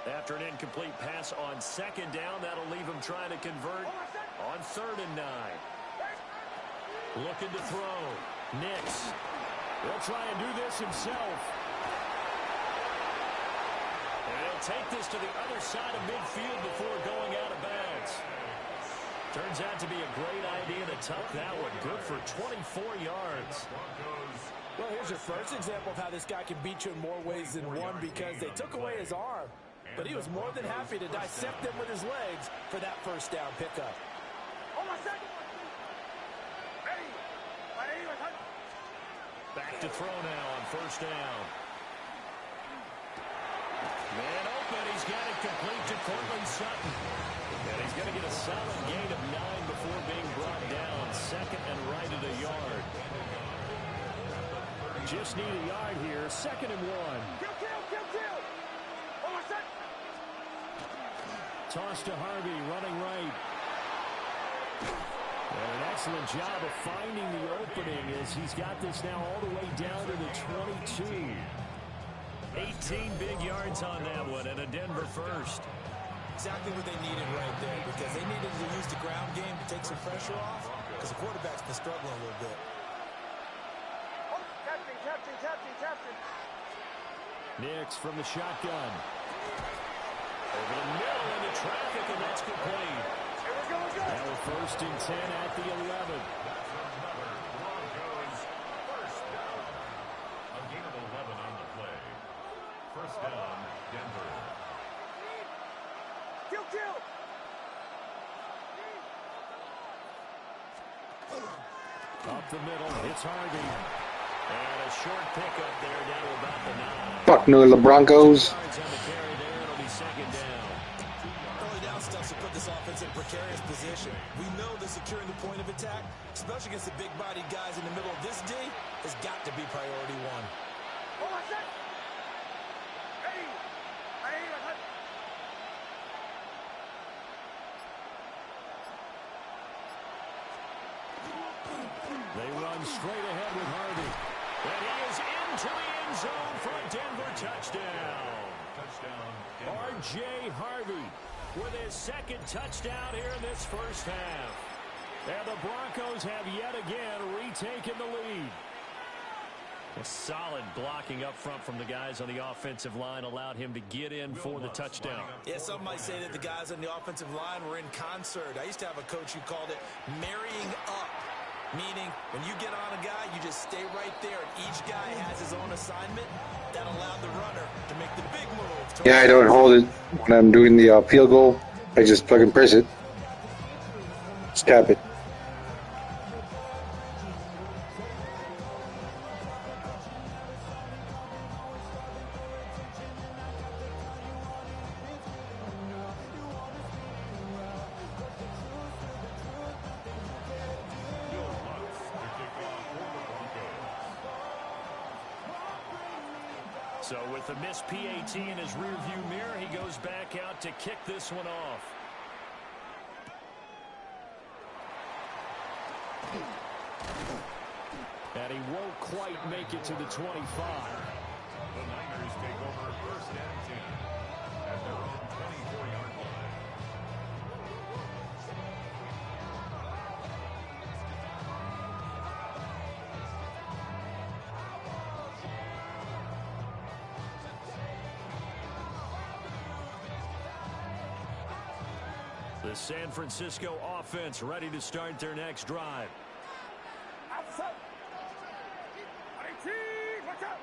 After an incomplete pass on 2nd down, that'll leave him trying to convert on 3rd and 9. Looking to throw. Nix. He'll try and do this himself. And he'll take this to the other side of midfield before going out of bounds. Turns out to be a great idea to tuck that one. Good for 24 yards. Well, here's your first example of how this guy can beat you in more ways than one, because they took away his arm, but he was more than happy to dissect them with his legs for that first down pickup. Hold on, set. Ready? Back to throw now on 1st down. Man open, he's got it complete to Cortland Sutton. And he's going to get a solid gain of 9 before being brought down. Second and right at a yard. Just need a yard here. Second and 1. Kill. Oh, my son. Toss to Harvey, running right. And an excellent job of finding the opening as he's got this now all the way down to the 22. 18 big yards on that one, and a Denver first. Exactly what they needed right there, because they needed to use the ground game to take some pressure off, because the quarterback's been struggling a little bit. Oh, captain. Nix from the shotgun. Over the middle into traffic, and that's complete. Here we go. Now a first and 10 at the 11. Broncos first down. A gain of 11 on the play. First down, Denver. Kill. Up the middle, it's Harvey. And a short pickup there down to about the 9. Fuck no, the Broncos. Yards on the carry there, it'll be second down. Early down stuff to put this offense in a precarious position. We know that securing the point of attack, especially against the big-bodied guys in the middle of this D, has got to be priority one. Oh, my son. Hey. They run straight ahead with Harvey. And he is into the end zone for a Denver touchdown. Touchdown, Denver. R.J. Harvey with his second touchdown here in this first half. And the Broncos have yet again retaken the lead. A solid blocking up front from the guys on the offensive line allowed him to get in for the touchdown. Yeah, some might say that the guys on the offensive line were in concert. I used to have a coach who called it marrying up. Meaning, when you get on a guy, you just stay right there, and each guy has his own assignment. That allowed the runner to make the big move. Yeah, I don't hold it when I'm doing the field goal. I just fucking press it. Just tap it. So with the missed PAT in his rearview mirror, he goes back out to kick this one off. And he won't quite make it to the 25. The Niners take over first and 10 at their own 24-yard line. The San Francisco offense ready to start their next drive. Outside. 18. Watch out.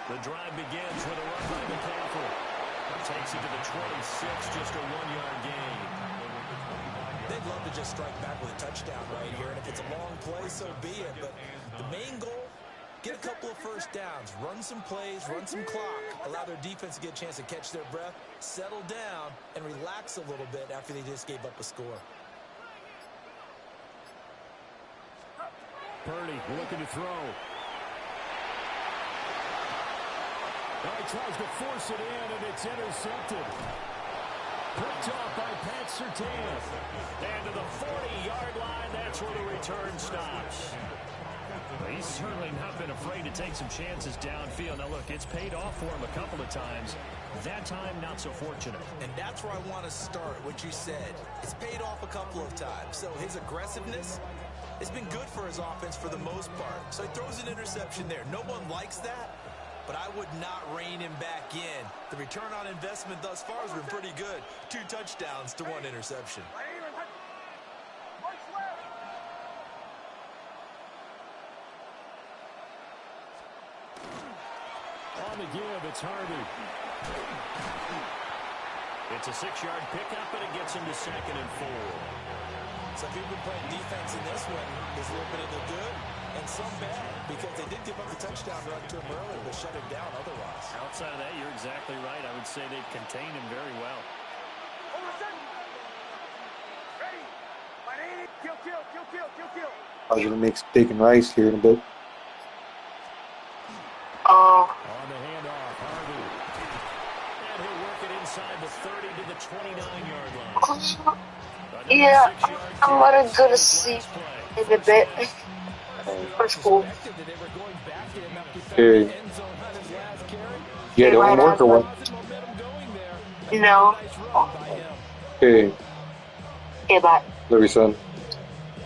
The drive begins with a run by McCaffrey. Takes it to the 26, just a 1-yard gain. They'd love to just strike back with a touchdown right here, and if it's a long play, so be it. But the main goal, get a couple of first downs, run some plays, run some clock, allow their defense to get a chance to catch their breath, settle down, and relax a little bit after they just gave up a score. Purdy looking to throw. He tries to force it in, and it's intercepted. Picked off by Pat Surtain. And to the 40-yard line, that's where the return stops. He's certainly not been afraid to take some chances downfield. Now, look, it's paid off for him a couple of times. That time, not so fortunate. And that's where I want to start, what you said. It's paid off a couple of times. So his aggressiveness has been good for his offense for the most part. So he throws an interception there. No one likes that, but I would not rein him back in. The return on investment thus far has been pretty good. 2 touchdowns to 1 interception. On the give, it's Harvey. It's a 6-yard pickup, and it gets him to 2nd and 4. Some people playing defense in this one is a little bit of the good and some bad because they did give up the touchdown run to him earlier, but shut him down otherwise. Outside of that, you're exactly right. I would say they've contained him very well. Ready. My name is kill. I'm gonna make steak and rice here in a bit. On the handoff, Harvey. And he'll work it inside the 30 to the 29-yard line. Yeah, I'm gonna go to sleep in a bit for school. Okay. You had homework or what? No. Okay. Okay, bye. Love you, son.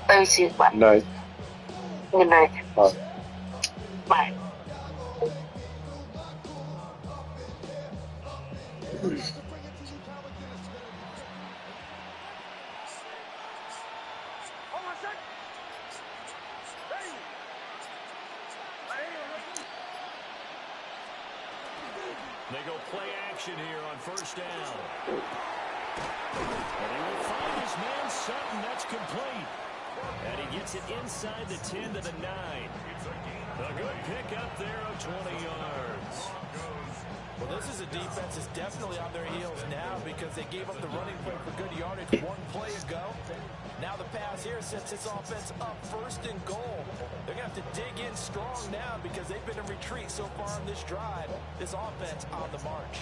Love you too. Bye. Night. Good night. Bye. Bye. They go play action here on 1st down. And he will find his man Sutton. That's complete. And he gets it inside the 10 to the 9. A good pickup there of 20 yards. Well, this is a defense that's definitely on their heels now because they gave up the running play for good yardage one play ago. Now the pass here sets this offense up 1st and goal. They're going to have to dig in strong now because they've been in retreat so far on this drive. This offense on the march.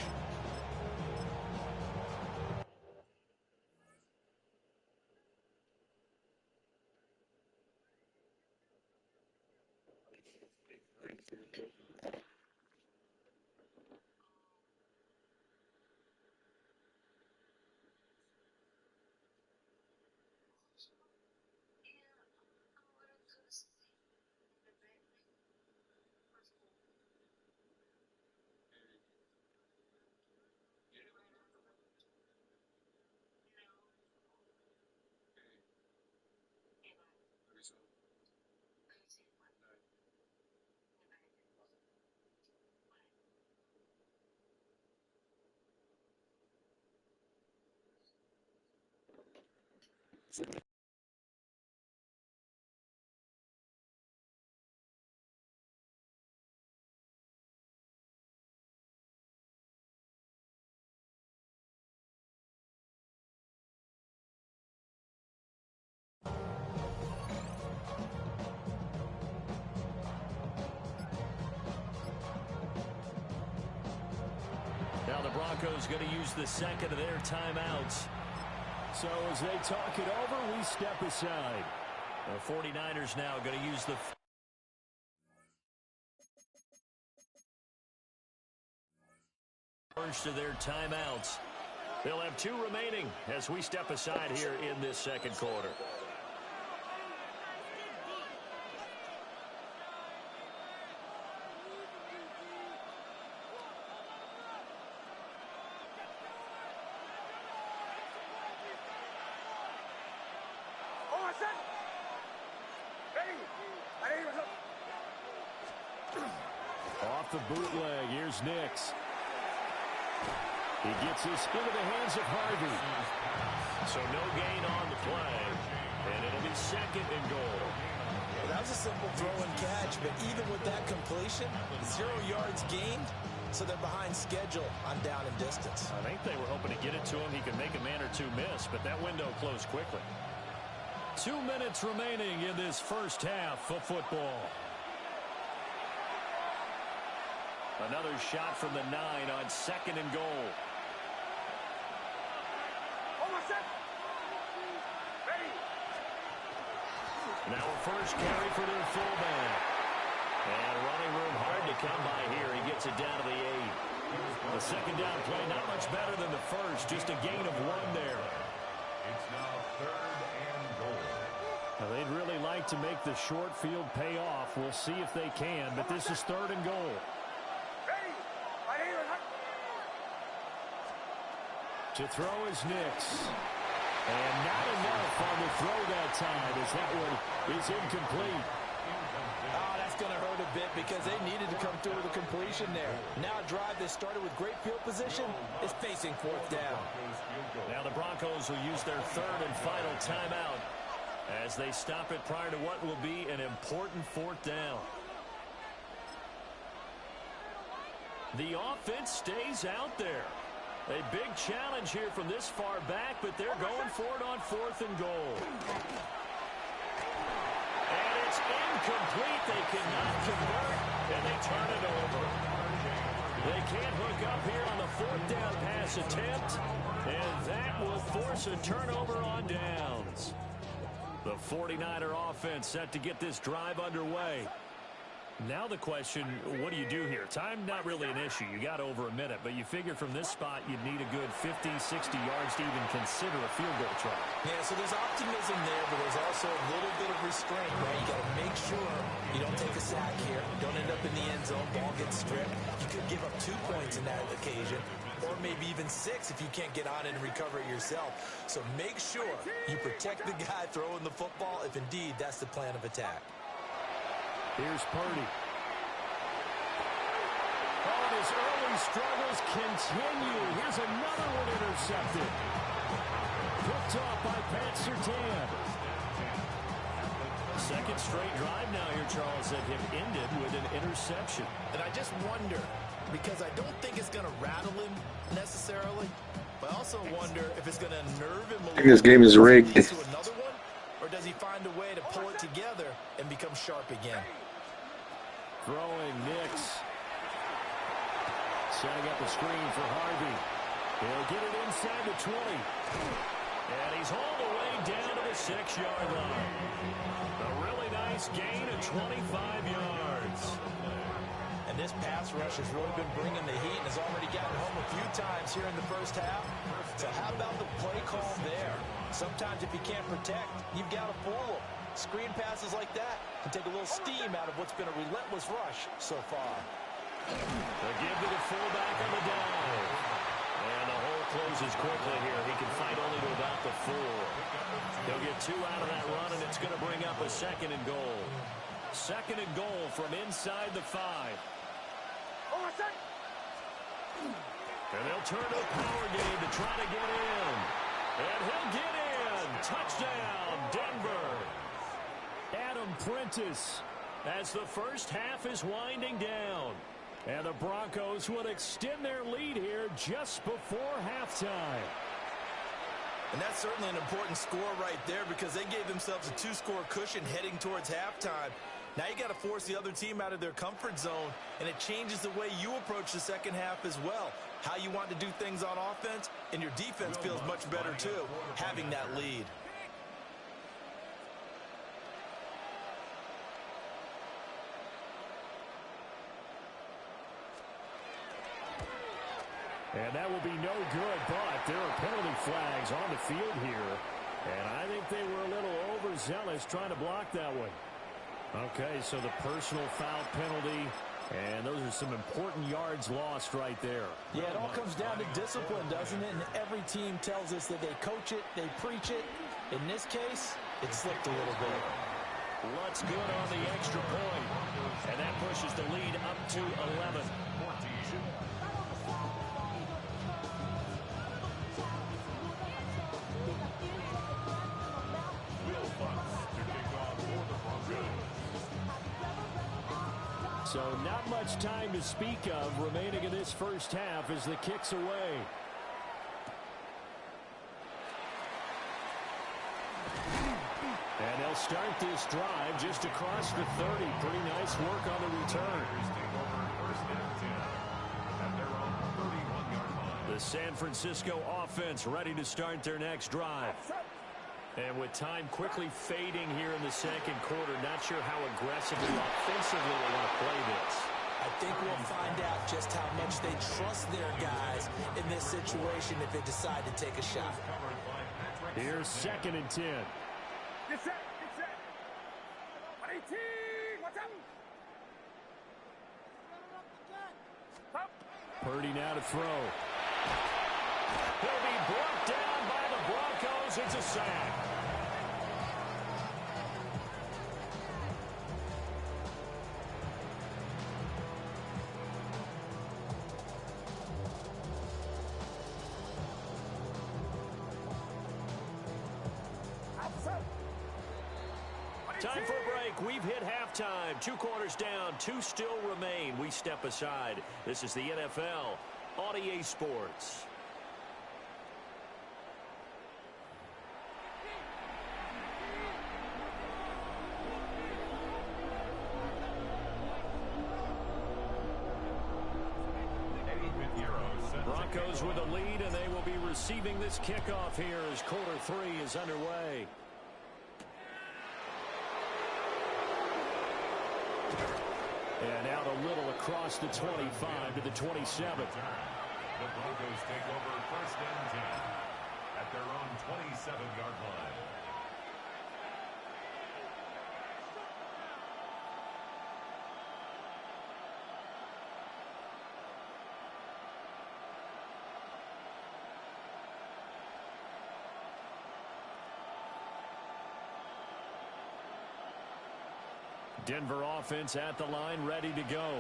Now the Broncos going to use the 2nd of their timeouts. So as they talk it over, we step aside. The 49ers now going to use the first of their timeouts. They'll have 2 remaining as we step aside here in this 2nd quarter. Off the bootleg, here's Nix. He gets this into the hands of Harvey. So no gain on the play, and it'll be 2nd and goal. Well, that was a simple throw and catch, but even with that completion, 0 yards gained, so they're behind schedule on down and distance. I think they were hoping to get it to him. He could make a man or 2 miss, but that window closed quickly. 2 minutes remaining in this first half of football. Another shot from the 9 on 2nd and goal. Now a first carry for their fullback. And running room hard to come by here. He gets it down to the 8. The 2nd down play not much better than the first. Just a gain of 1 there. It's now 3rd and goal. Now they'd really like to make the short field pay off. We'll see if they can, but this is 3rd and goal. To throw is Nix. And not enough on the throw that time as that one is incomplete. Oh, that's going to hurt a bit because they needed to come through with a completion there. Now a drive that started with great field position is facing fourth down. Now the Broncos will use their third and final timeout as they stop it prior to what will be an important fourth down. The offense stays out there. A big challenge here from this far back, but they're going for it on fourth and goal. And it's incomplete. They cannot convert, and they turn it over. They can't hook up here on the fourth down pass attempt, and that will force a turnover on downs. The 49er offense set to get this drive underway. Now the question, what do you do here? Time not really an issue. You got over a minute, but you figure from this spot you'd need a good 50, 60 yards to even consider a field goal try. Yeah, so there's optimism there, but there's also a little bit of restraint, right? You got to make sure you don't take a sack here. Don't end up in the end zone. Ball gets stripped. You could give up 2 points in that occasion, or maybe even 6 if you can't get on it and recover it yourself. So make sure you protect the guy throwing the football if indeed that's the plan of attack. Here's Purdy. Oh, and his early struggles continue. Here's another one intercepted. Picked off by Pat Surtain. Second straight drive now here, Charles, that have ended with an interception. And I just wonder, because I don't think it's going to rattle him necessarily, but I also wonder if it's going to nerve him a little. I think this game is rigged. To another one, or does he find a way to pull it together and become sharp again? Throwing Nix. Setting up a screen for Harvey. He'll get it inside the 20. And he's all the way down to the 6-yard line. A really nice gain of 25 yards. And this pass rush has really been bringing the heat and has already gotten home a few times here in the first half. So how about the play call there? Sometimes if you can't protect, you've got to fool them. Screen passes like that can take a little steam out of what's been a relentless rush so far. They give to the fullback on the dive. And the hole closes quickly here. He can fight only to about the 4. He'll get 2 out of that run, and it's going to bring up a second and goal. Second and goal from inside the 5. And they'll turn to the power game to try to get in. And he'll get in. Touchdown, Denver. Adam Prentice as the first half is winding down. And the Broncos would extend their lead here just before halftime. And that's certainly an important score right there because they gave themselves a 2-score cushion heading towards halftime. Now you got to force the other team out of their comfort zone, and it changes the way you approach the second half as well. How you want to do things on offense, and your defense feels much better too, having that lead. And that will be no good, but there are penalty flags on the field here. And I think they were a little overzealous trying to block that one. Okay, so the personal foul penalty, and those are some important yards lost right there. Yeah, it all comes down to discipline, doesn't it? And every team tells us that they coach it, they preach it. In this case, it slipped a little bit. Looks good on the extra point. And that pushes the lead up to 11. So not much time to speak of remaining in this first half as the kick's away. And they'll start this drive just across the 30. Pretty nice work on the return. The San Francisco offense ready to start their next drive. And with time quickly fading here in the second quarter, not sure how aggressively, offensively they want to play this. I think we'll find out just how much they trust their guys in this situation if they decide to take a shot. Here's 2nd and 10. Get set, get set. 118, what's up? Purdy now to throw. He'll be brought down by the Broncos. It's a sack. Time for a break. We've hit halftime. 2 quarters down. 2 still remain. We step aside. This is the NFL on EA Sports. Broncos with a lead, and they will be receiving this kickoff here as quarter 3 is underway. And out a little across the 25 to the 27. The Broncos take over first and 10 at their own 27-yard line. Denver offense at the line, ready to go.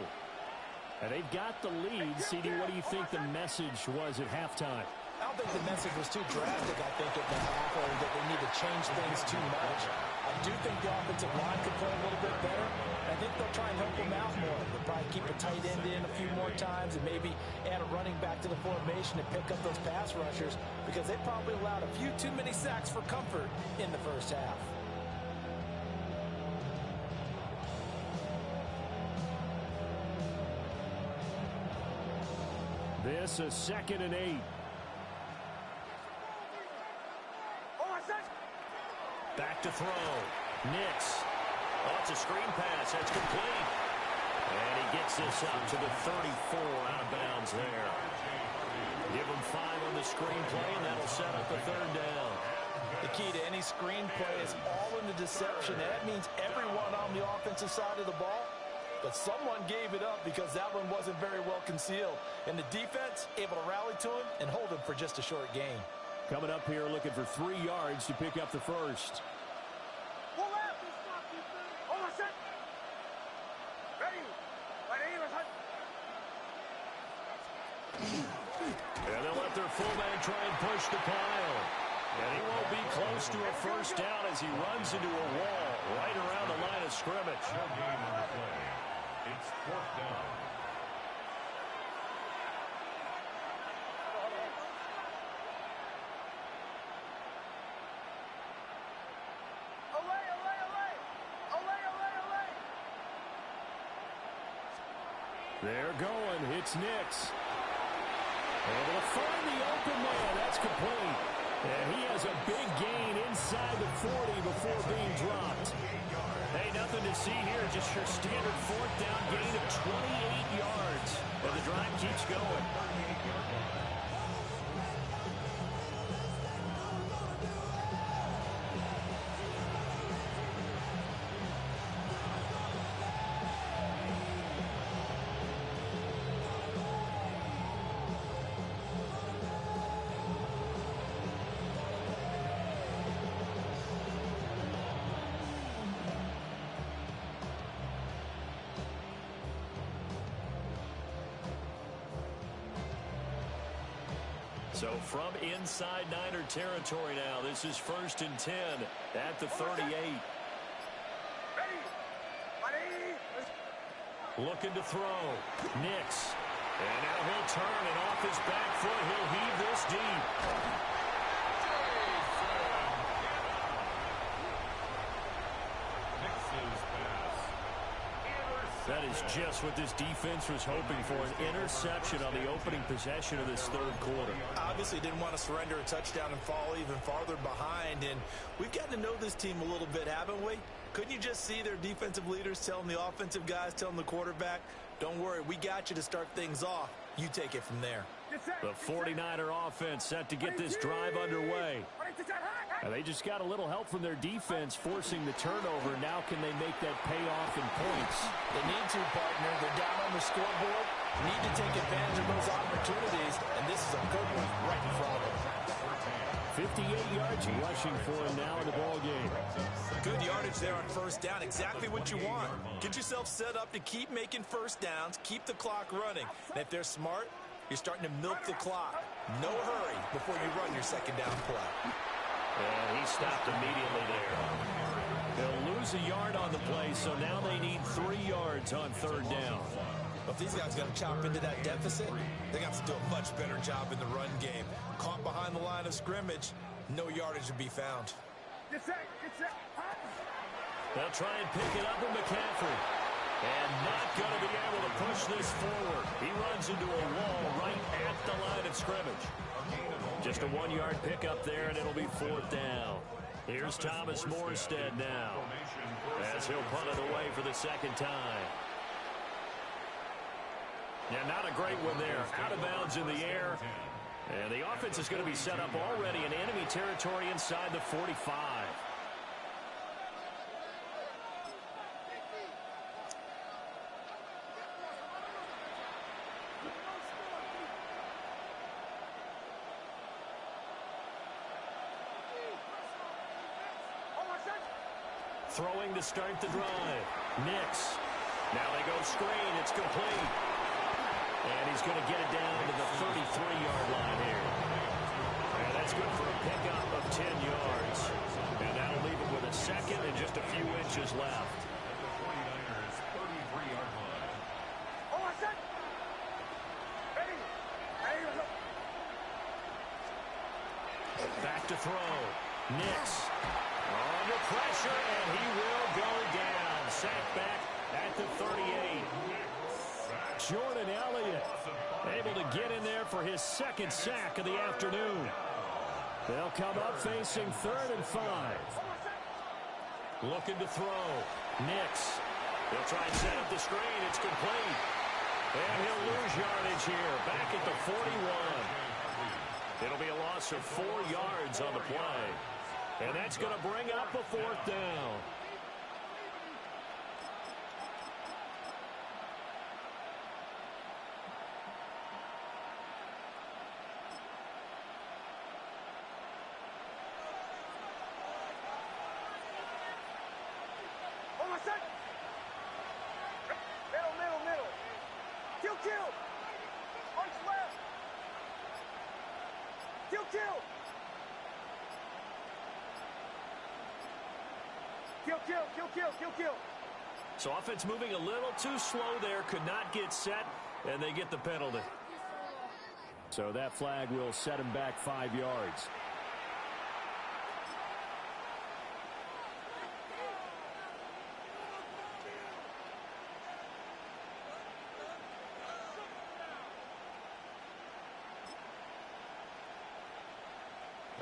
And they've got the lead. CD, what do you think the message was at halftime? I don't think the message was too drastic, I think, at the half, or that they need to change things too much. I do think the offensive line could play a little bit better. I think they'll try and help them out more. They'll probably keep a tight end in a few more times and maybe add a running back to the formation and pick up those pass rushers, because they probably allowed a few too many sacks for comfort in the first half. This is 2nd and 8. Back to throw. Nix. Oh, it's a screen pass. That's complete. And he gets this up to the 34 out of bounds there. Give him 5 on the screenplay, and that'll set up the 3rd down. The key to any screenplay is all in the deception. That means everyone on the offensive side of the ball. But someone gave it up because that one wasn't very well concealed. And the defense able to rally to him and hold him for just a short gain. Coming up here looking for 3 yards to pick up the first. And they'll let their fullback try and push the pile. And he won't be close to a first down as he runs into a wall right around the line of scrimmage. No gain on the play. It's 4th down. They're going. It's Nix. Able to find the open man. That's complete. And he has a big gain inside the 40 before being dropped. Hey, nothing to see here. Just your standard 4th down gain of 28 yards. And the drive keeps going. So from inside Niner territory now, this is 1st and 10 at the 38. Looking to throw. Nix. And now he'll turn, and off his back foot, he'll heave this deep. That is just what this defense was hoping for, an interception on the opening possession of this 3rd quarter. Obviously didn't want to surrender a touchdown and fall even farther behind, and we've gotten to know this team a little bit, haven't we? Couldn't you just see their defensive leaders telling the offensive guys, telling the quarterback, don't worry, we got you to start things off. You take it from there. The 49er offense set to get this drive underway. And they just got a little help from their defense forcing the turnover. Now can they make that pay off in points? They need to, partner. They're down on the scoreboard. Need to take advantage of those opportunities, and this is a good one right in front of them. 58 yards rushing for him now in the ball game. Good yardage there on first down. Exactly what you want. Get yourself set up to keep making first downs, keep the clock running. And if they're smart, you're starting to milk the clock. No hurry before you run your 2nd down play. And he stopped immediately there. They'll lose lose a yard on the play, so now they need 3 yards on third down. Well, if these guys got to chop into that deficit, they got to do a much better job in the run game. Caught behind the line of scrimmage, no yardage to be found. Get set, get set. They'll try and pick it up with McCaffrey. And not going to be able to push this forward. He runs into a wall right at the line of scrimmage. Just a 1-yard pickup there, and it'll be 4th down. Here's Thomas Morstead now, as he'll punt it away for the 2nd time. Yeah, not a great one there. Out of bounds in the air. And the offense is going to be set up already in enemy territory inside the 45. Throwing to start the drive. Nix. Now they go screen. It's complete. And he's going to get it down to the 33-yard line here. And that's good for a pickup of 10 yards. And that'll leave him with a 2nd and just a few inches left. The 49ers 33-yard line. Back to throw. Nix. Under pressure, and he will go down. Sacked back at the 38. Jordan Elliott able to get in there for his 2nd sack of the afternoon. They'll come up facing 3rd and 5. Looking to throw. Nix. He'll try and set up the screen. It's complete. And he'll lose yardage here. Back at the 41. It'll be a loss of 4 yards on the play. And that's going to bring up a 4th down. Middle. Kill. Punch left. Kill. Kill. So offense moving a little too slow there. Could not get set, and they get the penalty. So that flag will set him back 5 yards.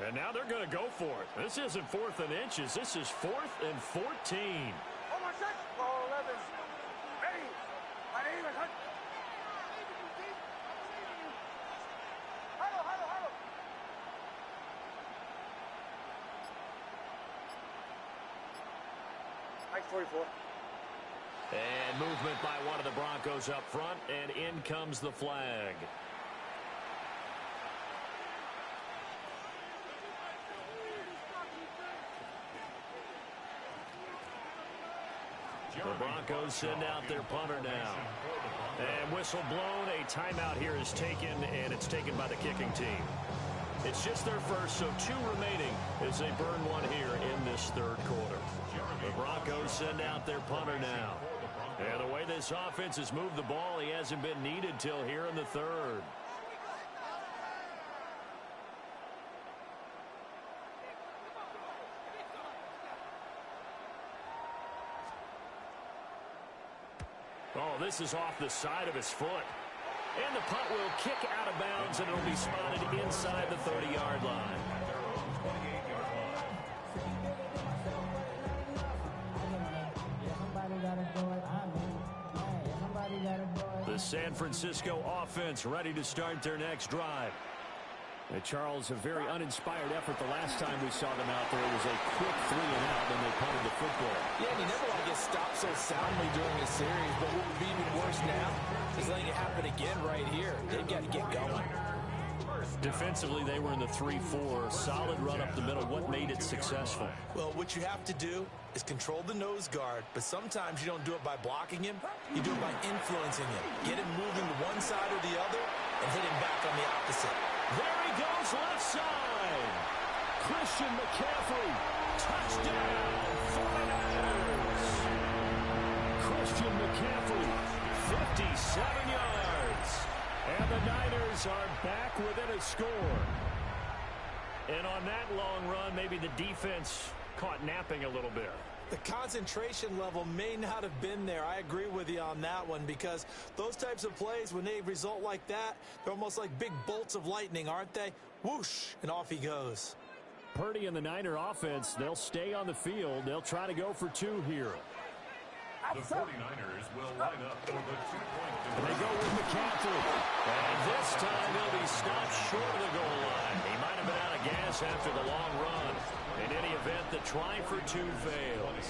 And now they're going to go for it. This isn't 4th and inches. This is 4th and 14. Ball 11. Ready. Huddle. Nice 44. And movement by one of the Broncos up front, and in comes the flag. The Broncos send out their punter now. And whistle blown. A timeout here is taken, and it's taken by the kicking team. It's just their first, so 2 remaining as they burn one here in this 3rd quarter. The Broncos send out their punter now. And the way this offense has moved the ball, he hasn't been needed till here in the 3rd. Oh, this is off the side of his foot. And the punt will kick out of bounds, and it'll be spotted inside the 30-yard line. The San Francisco offense ready to start their next drive. Charles, a very uninspired effort the last time we saw them out there. It was a quick 3 and out when they punted the football. Yeah, and you never want to get stopped so soundly during a series, but what would be even worse now is letting it happen again right here. They've got to get going. Defensively, they were in the 3-4. Solid run up the middle. What made it successful? Well, what you have to do is control the nose guard, but sometimes you don't do it by blocking him. You do it by influencing him. Get him moving to one side or the other and hit him back on the opposite. There he goes, left side. Christian McCaffrey. Touchdown, 49ers. Niners are back within a score. And on that long run, maybe the defense caught napping a little bit. The concentration level may not have been there. I agree with you on that one, because those types of plays, when they result like that, they're almost like big bolts of lightning, aren't they? Whoosh, and off he goes. Purdy and the Niner offense, they'll stay on the field. They'll try to go for two here. The 49ers will line up for the two-point And they go with McCaffrey. And this time he'll be stopped short of the goal line. He might have been out of gas after the long run. In any event, the try for two fails.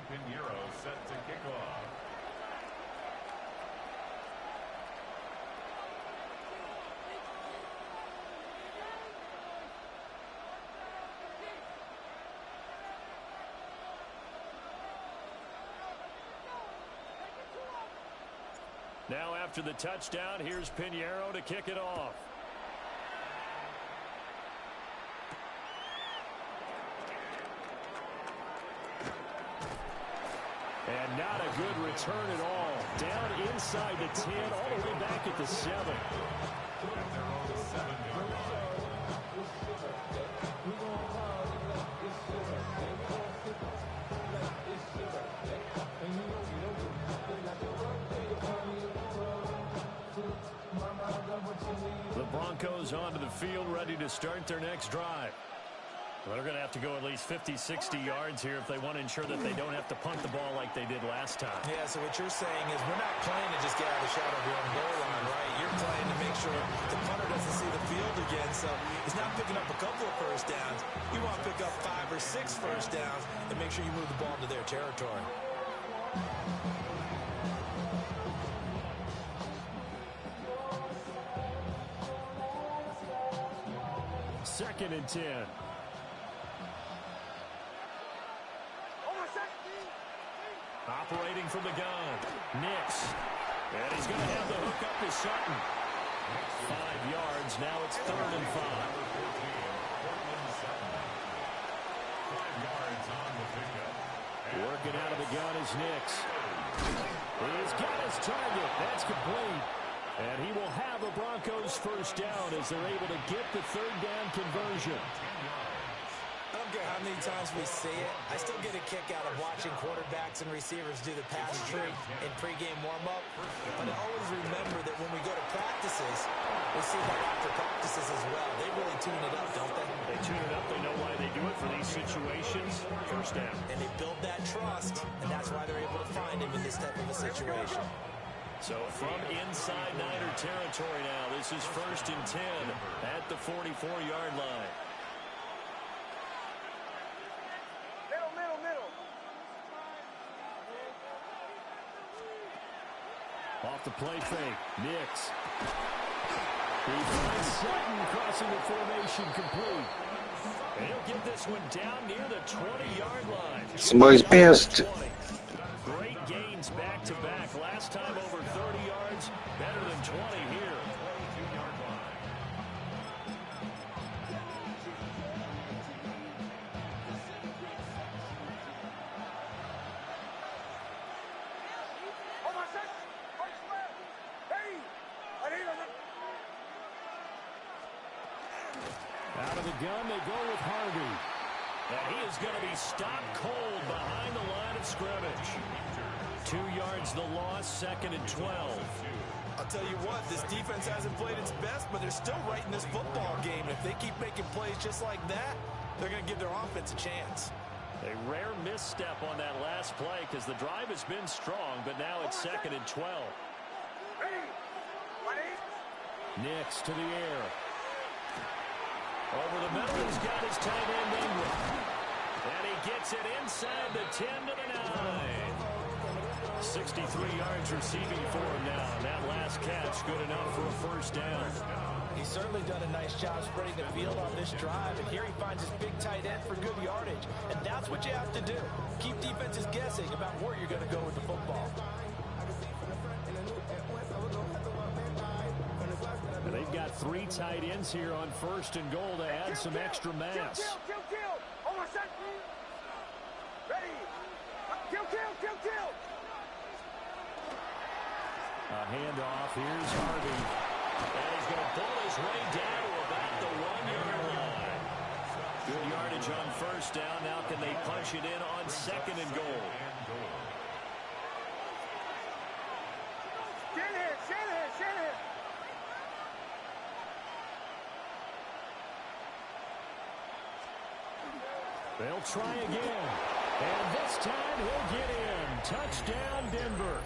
Pinheiro set to kick off. Now after the touchdown, here's Pinheiro to kick it off. And not a good return at all. Down inside the 10, all the way back at the 7. At their own 7-yard line. The Broncos onto the field, ready to start their next drive. Well, they're going to have to go at least 50, 60 yards here if they want to ensure that they don't have to punt the ball like they did last time. Yeah, so what you're saying is we're not playing to just get out of the shadow of your own goal line, right? You're playing to make sure the punter doesn't see the field again, so he's not picking up a couple of first downs. You want to pick up 5 or 6 first downs and make sure you move the ball into their territory. Second and 10. Operating from the gun. Nix. And he's going to have the hook up to Sutton. 5 yards. Now it's 3rd and 5. 5 yards on the pickup. Working out of the gun is Nix. He's got his target. That's complete. And he will have a Broncos first down as they're able to get the 3rd down conversion. I don't care how many times we see it. I still get a kick out of watching quarterbacks and receivers do the pass tree in pregame warm-up. But I always remember that when we go to practices, we see that after practices as well. They really tune it up, don't they? They tune it up. They know why they do it for these situations. First down. And they build that trust, and that's why they're able to find him in this type of a situation. So from inside Niner territory now, this is 1st and 10 at the 44-yard line. Middle. Off the play fake, Nix. He finds Sutton crossing the formation complete. And he'll get this one down near the 20-yard line. Somebody's pissed. Great gains back-to-back. Last time over 30 yards, better than 20 here. Out of the gun, they go with Harvey. And he is going to be stopped cold behind the line of scrimmage. 2 yards the loss, 2nd and 12. I'll tell you what, this defense hasn't played its best, but they're still right in this football game. If they keep making plays just like that, they're going to give their offense a chance. A rare misstep on that last play because the drive has been strong, but now it's 2nd and 12. Nix to the air. Over the middle, he's got his tight end Ingram. And he gets it inside the 10 to the 9. 63 yards receiving for him now. That last catch good enough for a first down. He's certainly done a nice job spreading the field on this drive, and here he finds his big tight end for good yardage. And that's what you have to do. Keep defenses guessing about where you're going to go with the football. And they've got 3 tight ends here on 1st and goal to add some extra mass. Kill. Hold on, set. Ready. Kill. A handoff. Here's Harvey. And he's going to pull his way down to about the 1-yard line. Good yardage on 1st down. Now can they punch it in on 2nd and goal? Shanahan. They'll try again. And this time he'll get in. Touchdown, Denver.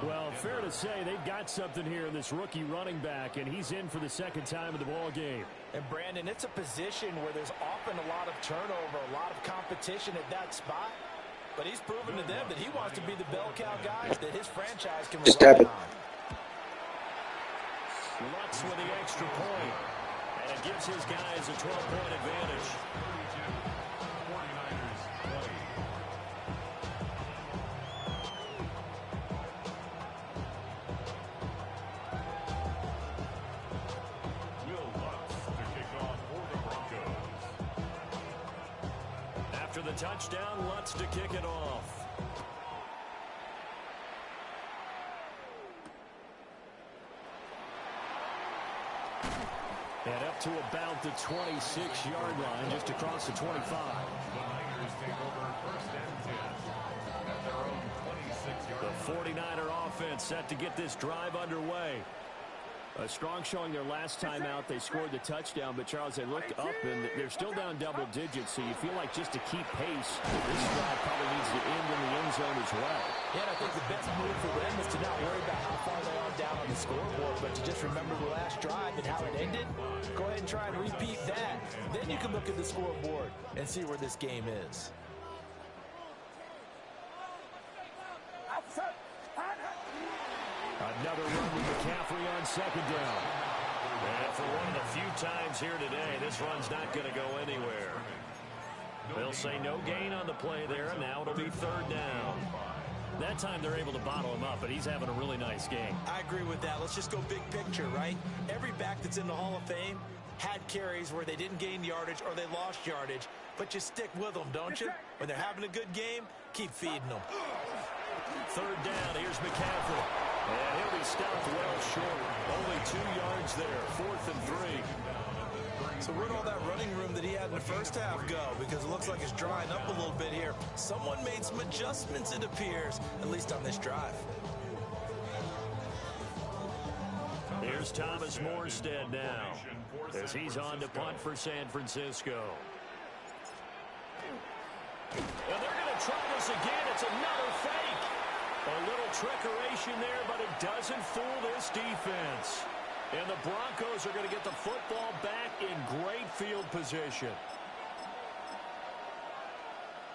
Well, fair to say they've got something here in this rookie running back, and he's in for the 2nd time of the ball game. And, Brandon, it's a position where there's often a lot of turnover, a lot of competition at that spot. But he's proven to them that he wants to be the bell cow guy that his franchise can rely on. Lutz with the extra point. And it gives his guys a 12-point advantage. 49ers play. Will Lutz to kick off for the Broncos. After the touchdown, Lutz to kick it off. And up to about the 26-yard line, just across the 25. The Niners take over 1st and 10 at their own 26-yard line. The 49er offense set to get this drive underway. A strong showing their last time out. They scored the touchdown, but, Charles, they looked up, and they're still down double digits, so you feel like just to keep pace, this drive probably needs to end in the end zone as well. Yeah, and I think the best move for them is to not worry about how far they are down on the scoreboard, but to just remember the last drive and how it ended. Go ahead and try and repeat that. Then you can look at the scoreboard and see where this game is. Another run with McCaffrey on 2nd down. And for one of the few times here today, this run's not going to go anywhere. They'll say no gain on the play there, and now it'll be 3rd down. That time they're able to bottle him up, but he's having a really nice game. I agree with that. Let's just go big picture, right? Every back that's in the Hall of Fame had carries where they didn't gain yardage or they lost yardage, but you stick with them, don't you? When they're having a good game, keep feeding them. 3rd down, here's McCaffrey. And he'll be stopped well short. Only 2 yards there, 4th and 3. So where'd all that running room that he had in the first half go? Because it looks like it's drying up a little bit here. Someone made some adjustments, it appears, at least on this drive. Here's Thomas Morstead now, as he's on to punt for San Francisco. And they're going to try this again. It's another fake. A little trickeration there, but it doesn't fool this defense. And the Broncos are going to get the football back in great field position.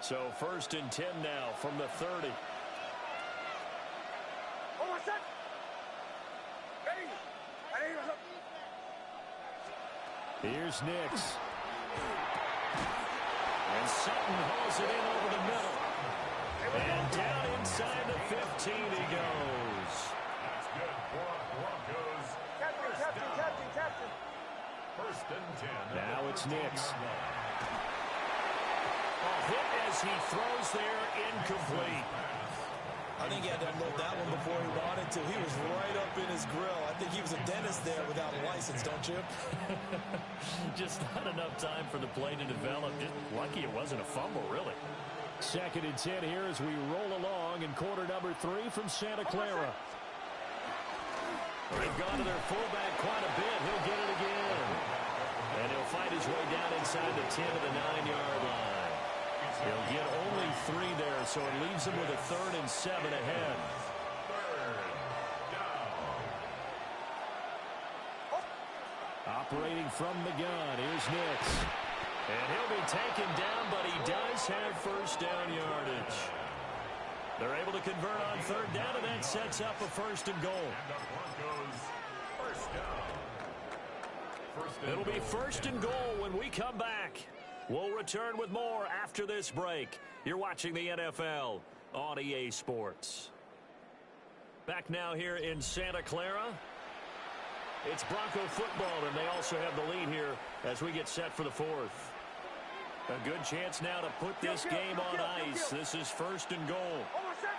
So 1st and 10 now from the 30. Hold on, set. Ready. Here's Nix. And Sutton hauls it in over the middle. And down inside the 15 he goes. That's good for Broncos. Captain. 1st and 10. Now it's Nix. A hit as he throws there, incomplete. I think he had to unload that one before he wanted to. He was right up in his grill. I think he was a dentist there without a license, don't you? Just not enough time for the play to develop. Just lucky it wasn't a fumble, really. 2nd and 10 here as we roll along in quarter number 3 from Santa Clara. They've gone to their fullback quite a bit. He'll get it again. And he'll fight his way down inside the 10 to the 9-yard line. He'll get only 3 there, so it leaves him with a 3rd and 7 ahead. 3rd down. Operating from the gun, here's Nix. And he'll be taken down, but he does have 1st down yardage. They're able to convert on 3rd down, and that sets up a 1st and goal. And the Broncos 1st down. It'll be 1st and goal when we come back. We'll return with more after this break. You're watching the NFL on EA Sports. Back now here in Santa Clara. It's Bronco football, and they also have the lead here as we get set for the fourth. A good chance now to put this game on ice. This is first and goal. Almost set.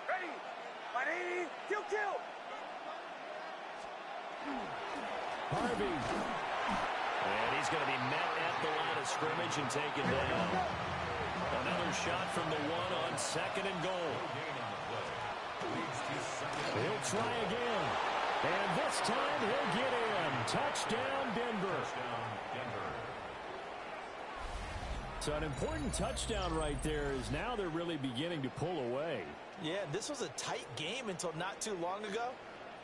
Ready. 180. Kill. Harvey. And he's going to be met at the line of scrimmage and taken down. Another shot from the one on second and goal. He'll try again. And this time he'll get in. Touchdown, Denver. So an important touchdown right there is now they're really beginning to pull away. Yeah, this was a tight game until not too long ago.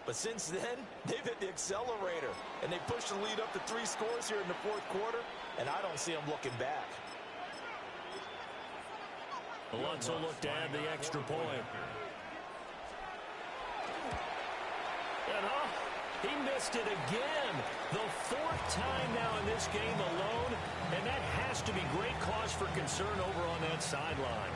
But since then, they've hit the accelerator. And they pushed the lead up to 3 scores here in the fourth quarter. And I don't see them looking back. Lutz will look to add the extra point. And he missed it again. The 4th time now in this game alone. And that has to be great cause for concern over on that sideline.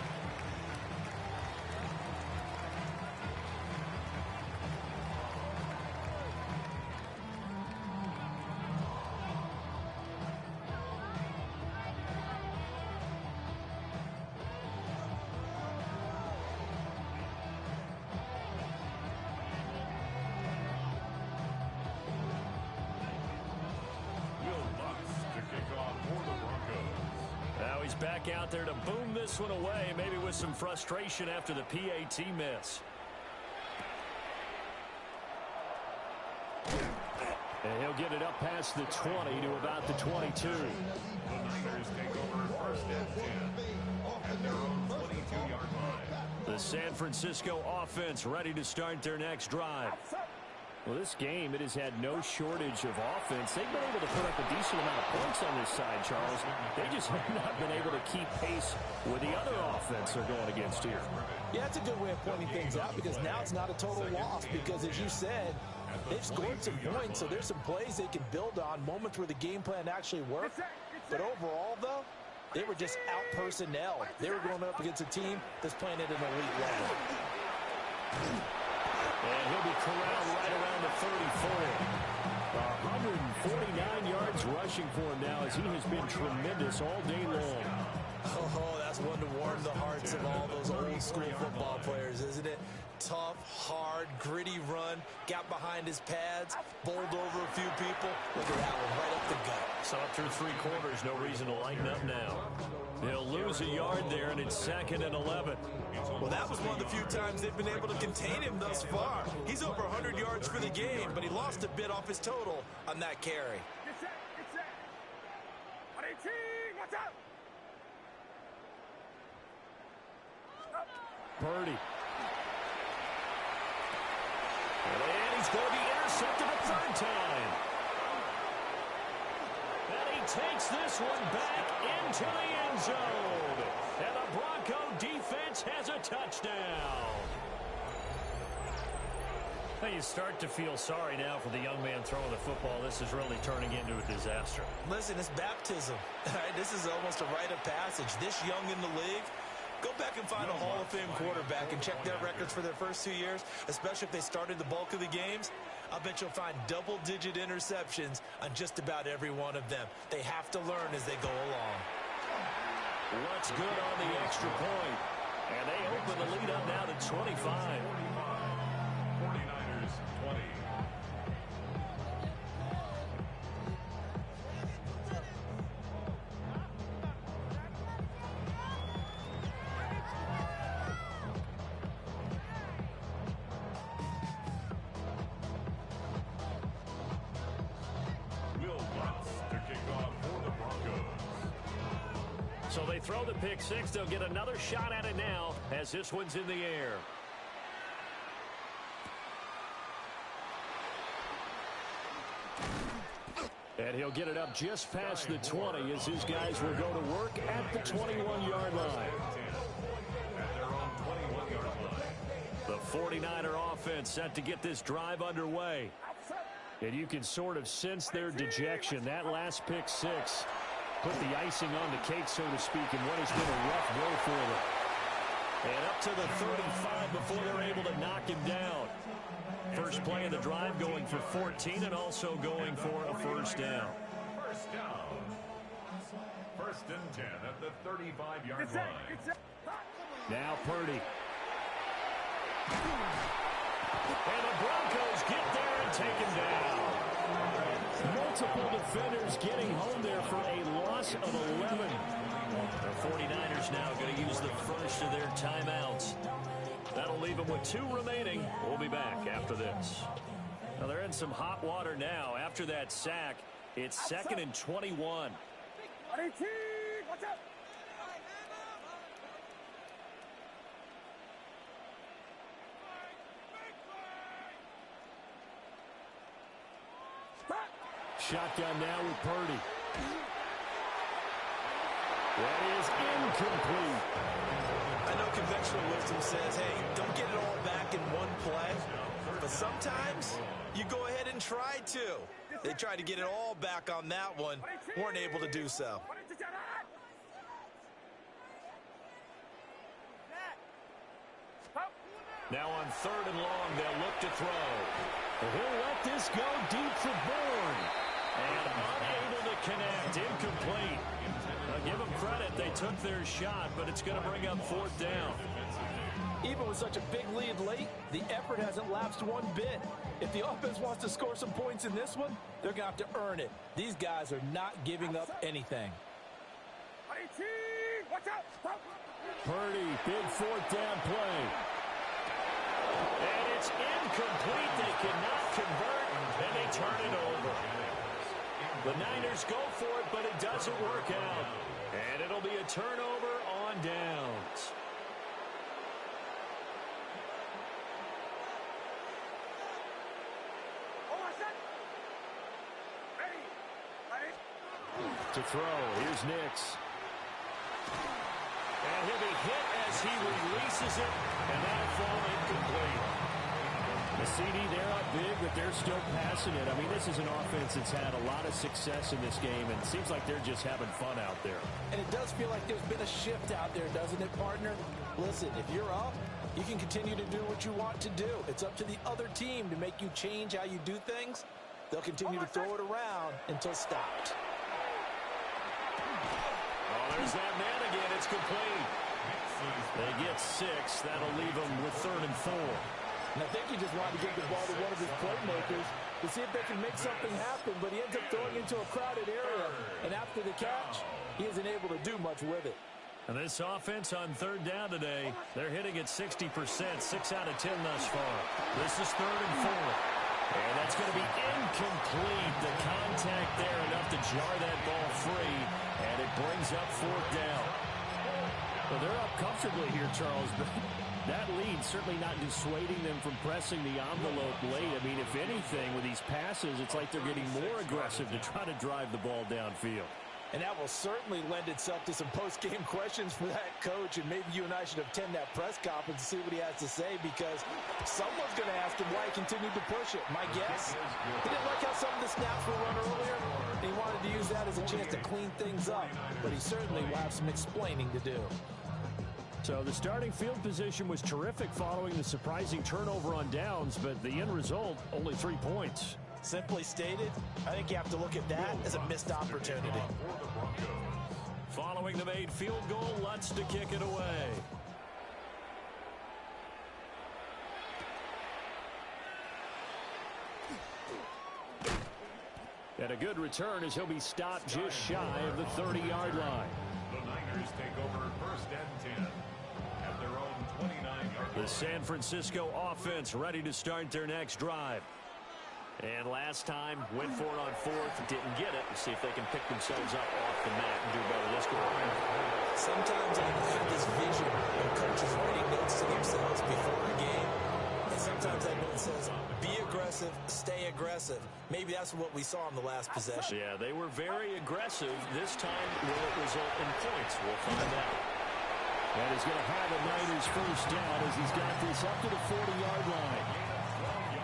Back out there to boom this one away, maybe with some frustration after the PAT miss. And he'll get it up past the 20 to about the 22. The Niners take over first and 10 at their own 22-yard line. The San Francisco offense ready to start their next drive. Well, this game, it has had no shortage of offense. They've been able to put up a decent amount of points on this side, Charles. They just have not been able to keep pace with the other offense they're going against here. Yeah, that's a good way of pointing things out because now it's not a total loss because, as you said, they've scored some points, so there's some plays they can build on, moments where the game plan actually worked. But overall, though, they were just out-personnel. They were going up against a team that's playing at an elite level. And he'll be corralled right around the 34. 149 yards rushing for him now as he has been tremendous all day long. Oh, that's one to warm the hearts of all those old-school football players, isn't it? Tough, hard, gritty run, got behind his pads, bowled over a few people. Look at that one, right up the gut. So up through 3 quarters, no reason to lighten up now. They'll lose a yard there, and it's 2nd and 11. Well, that was one of the few times they've been able to contain him thus far. He's over 100 yards for the game, but he lost a bit off his total on that carry. Get set. 118. Watch out. Purdy. And he's going to be intercepted a 3rd time. And he takes this one back into the end zone. And the Bronco defense has a touchdown. Now you start to feel sorry now for the young man throwing the football. This is really turning into a disaster. Listen, it's baptism. All right, this is almost a rite of passage. This young in the league, go back and find a Hall of Fame quarterback and check their records for their first 2 years, especially if they started the bulk of the games. I bet you'll find double-digit interceptions on just about every one of them. They have to learn as they go along. What's good on the extra point? And they open the lead up now to 25. 49ers 20. So they throw the pick 6. They'll get another shot at it now as this one's in the air. And he'll get it up just past the 20 as his guys will go to work at the 21-yard line. The 49er offense set to get this drive underway. And you can sort of sense their dejection. That last pick 6 put the icing on the cake, so to speak, in what has been a rough go for them. And up to the 35 before they're able to knock him down. first play of the drive, going for 14 and also going for a first down. First down. 1st and 10 at the 35-yard line. Now Purdy. And the Broncos get there and take him down. Multiple defenders getting home there for a loss of 11. The 49ers now going to use the first of their timeouts. That'll leave them with 2 remaining. We'll be back after this. Now they're in some hot water now. After that sack, it's 2nd and 21. Watch out! Shotgun now with Purdy. That is incomplete. I know conventional wisdom says, hey, don't get it all back in one play. But sometimes you go ahead and try to. They tried to get it all back on that one. Weren't able to do so. Now on 3rd and long, they'll look to throw. He'll let this go deep for Bourne. And unable to connect. Incomplete. Give them credit. They took their shot, but it's going to bring up 4th down. Even with such a big lead late, the effort hasn't lapsed one bit. If the offense wants to score some points in this one, they're going to have to earn it. These guys are not giving up anything. Watch out! Purdy, big 4th down play. And it's incomplete. They cannot convert, and they turn it over. The Niners go for it, but it doesn't work out. And it'll be a turnover on downs. To throw, here's Nix. And he'll be hit as he releases it, and that'll fall incomplete. The CD, they're up big, but they're still passing it. I mean, this is an offense that's had a lot of success in this game, and it seems like they're just having fun out there. And it does feel like there's been a shift out there, doesn't it, partner? Listen, if you're up, you can continue to do what you want to do. It's up to the other team to make you change how you do things. They'll continue to throw it around until stopped. Oh, there's that man again. It's complete. They get 6. That'll leave them with 3rd and 4. And I think he just wanted to give the ball to one of his playmakers to see if they can make something happen, but he ends up throwing into a crowded area. And after the catch, he isn't able to do much with it. And this offense on 3rd down today, they're hitting at 60%, 6 out of 10 thus far. This is 3rd and 4. And that's going to be incomplete. The contact there enough to jar that ball free, and it brings up 4th down. Well, they're up comfortably here, Charles, but that lead certainly not dissuading them from pressing the envelope late. I mean, if anything, with these passes, it's like they're getting more aggressive to try to drive the ball downfield. And that will certainly lend itself to some post-game questions for that coach, and maybe you and I should attend that press conference and see what he has to say, because someone's going to ask him why he continued to push it. My guess, he didn't like how some of the snaps were run earlier, and he wanted to use that as a chance to clean things up, but he certainly will have some explaining to do. So the starting field position was terrific following the surprising turnover on downs, but the end result, only 3 points. Simply stated, I think you have to look at that as a missed opportunity. Following the made field goal, Lutz to kick it away. And a good return as he'll be stopped just shy of the 30-yard line. The Niners take over 1st and 10 at their own 29-yard line. The San Francisco offense ready to start their next drive. And last time, went for it on 4th, didn't get it. Let's see if they can pick themselves up off the mat and do better this go around. Sometimes I have this vision of coaches writing notes to themselves before a game. And sometimes that note says, be aggressive, stay aggressive. Maybe that's what we saw in the last possession. Yeah, they were very aggressive. This time, will it result in points? We'll find out. And he's going to have a Niners first down as he's got this up to the 40-yard line.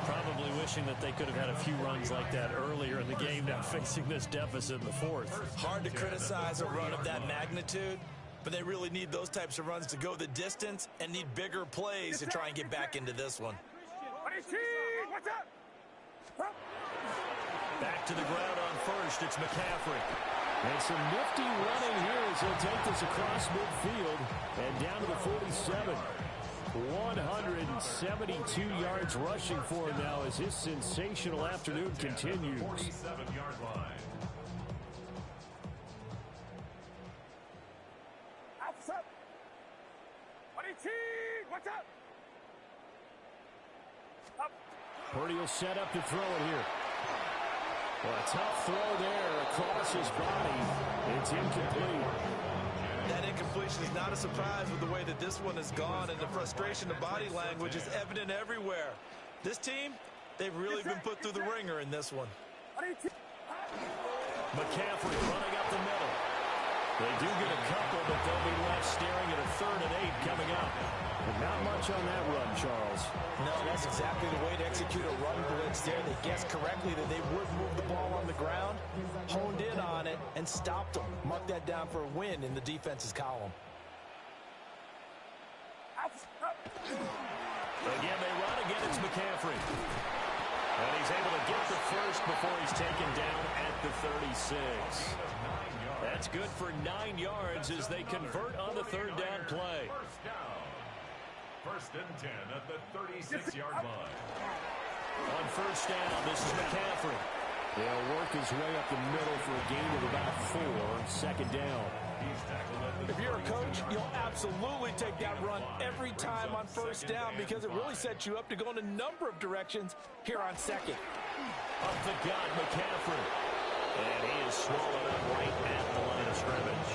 Probably wishing that they could have had a few runs like that earlier in the game, now facing this deficit in the 4th. Hard to criticize a run of that magnitude, but they really need those types of runs to go the distance and need bigger plays to try and get back into this one. Back to the ground on first. It's McCaffrey. And some nifty running here as he'll take this across midfield and down to the 47. 172 yards rushing for him now as his sensational afternoon continues. 47-yard line. Purdy will set up to throw it here. Well, a tough throw there across his body. It's incomplete. That incompletion is not a surprise with the way that this one has gone, and the frustration of body language is evident everywhere. This team, they've really been put through the ringer in this one. McCaffrey running up the middle. They do get a couple, but they'll be left staring at a 3rd and 8 coming up. But not much on that run, Charles. No, that's exactly the way to execute a run blitz there. They guessed correctly that they would move the ball on the ground, honed in on it, and stopped them. Mark that down for a win in the defense's column. Again, they run again. It's McCaffrey. And he's able to get the first before he's taken down at the 36. That's good for 9 yards as they convert on the 3rd down play. First and 10 at the 36-yard line. On first down, this is McCaffrey. They'll work his way up the middle for a gain of about 4. 2nd down. If you're a coach, you'll absolutely take that run every time on first down because it really sets you up to go in a number of directions here on 2nd. Up the gut, McCaffrey. And he is swallowed up right at the line of scrimmage.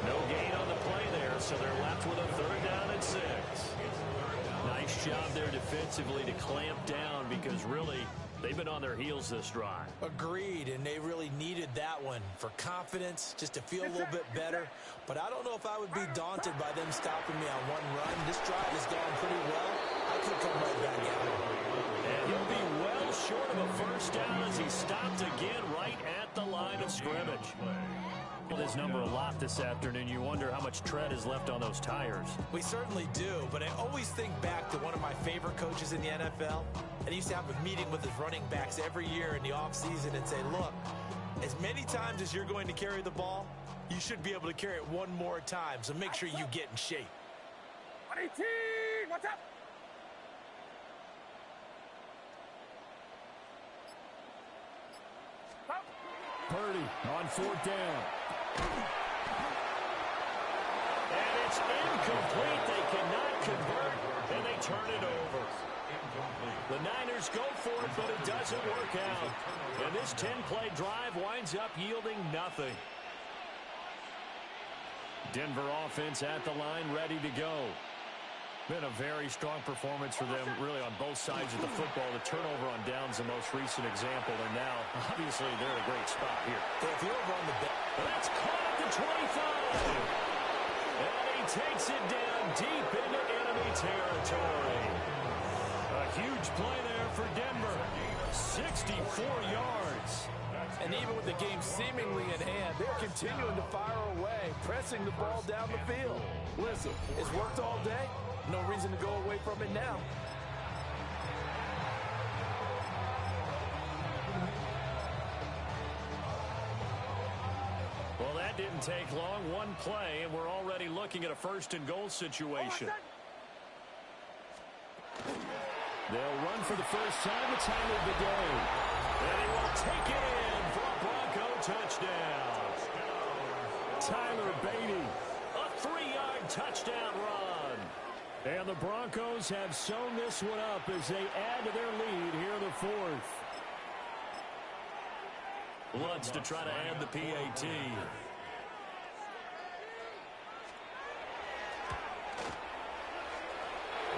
No gain on the play there, so they're left with a 3rd down and 6. Nice job there defensively to clamp down because really they've been on their heels this drive. Agreed, and they really needed that one for confidence, just to feel a little bit better. But I don't know if I would be daunted by them stopping me on one run. This drive has gone pretty well. I could come right back at it. And he'll be well short of a first down as he stopped again right at the line of scrimmage. His number a lot this afternoon. You wonder how much tread is left on those tires. We certainly do, but I always think back to one of my favorite coaches in the NFL. And he used to have a meeting with his running backs every year in the offseason and say, look, as many times as you're going to carry the ball, you should be able to carry it one more time, so make sure you get in shape. What's up? Purdy on 4th down. And it's incomplete. They cannot convert, and they turn it over. The Niners go for it, but it doesn't work out. And this 10-play drive winds up yielding nothing. Denver offense at the line, ready to go. Been a very strong performance for them, really, on both sides of the football. The turnover on downs, the most recent example, and now, obviously, they're in a great spot here. If you're over on the bench, that's caught at the 25. And he takes it down deep into enemy territory. A huge play there for Denver. 64 yards. And even with the game seemingly in hand, they're continuing to fire away, pressing the ball down the field. Listen, it's worked all day. No reason to go away from it now. Well, that didn't take long. One play, and we're already looking at a 1st and goal situation. They'll run for the first time. The time of the day. And he will take it in for a Bronco touchdown. Tyler Beatty, a 3-yard touchdown run. And the Broncos have sewn this one up as they add to their lead here in the 4th. Lutz to try to add the PAT.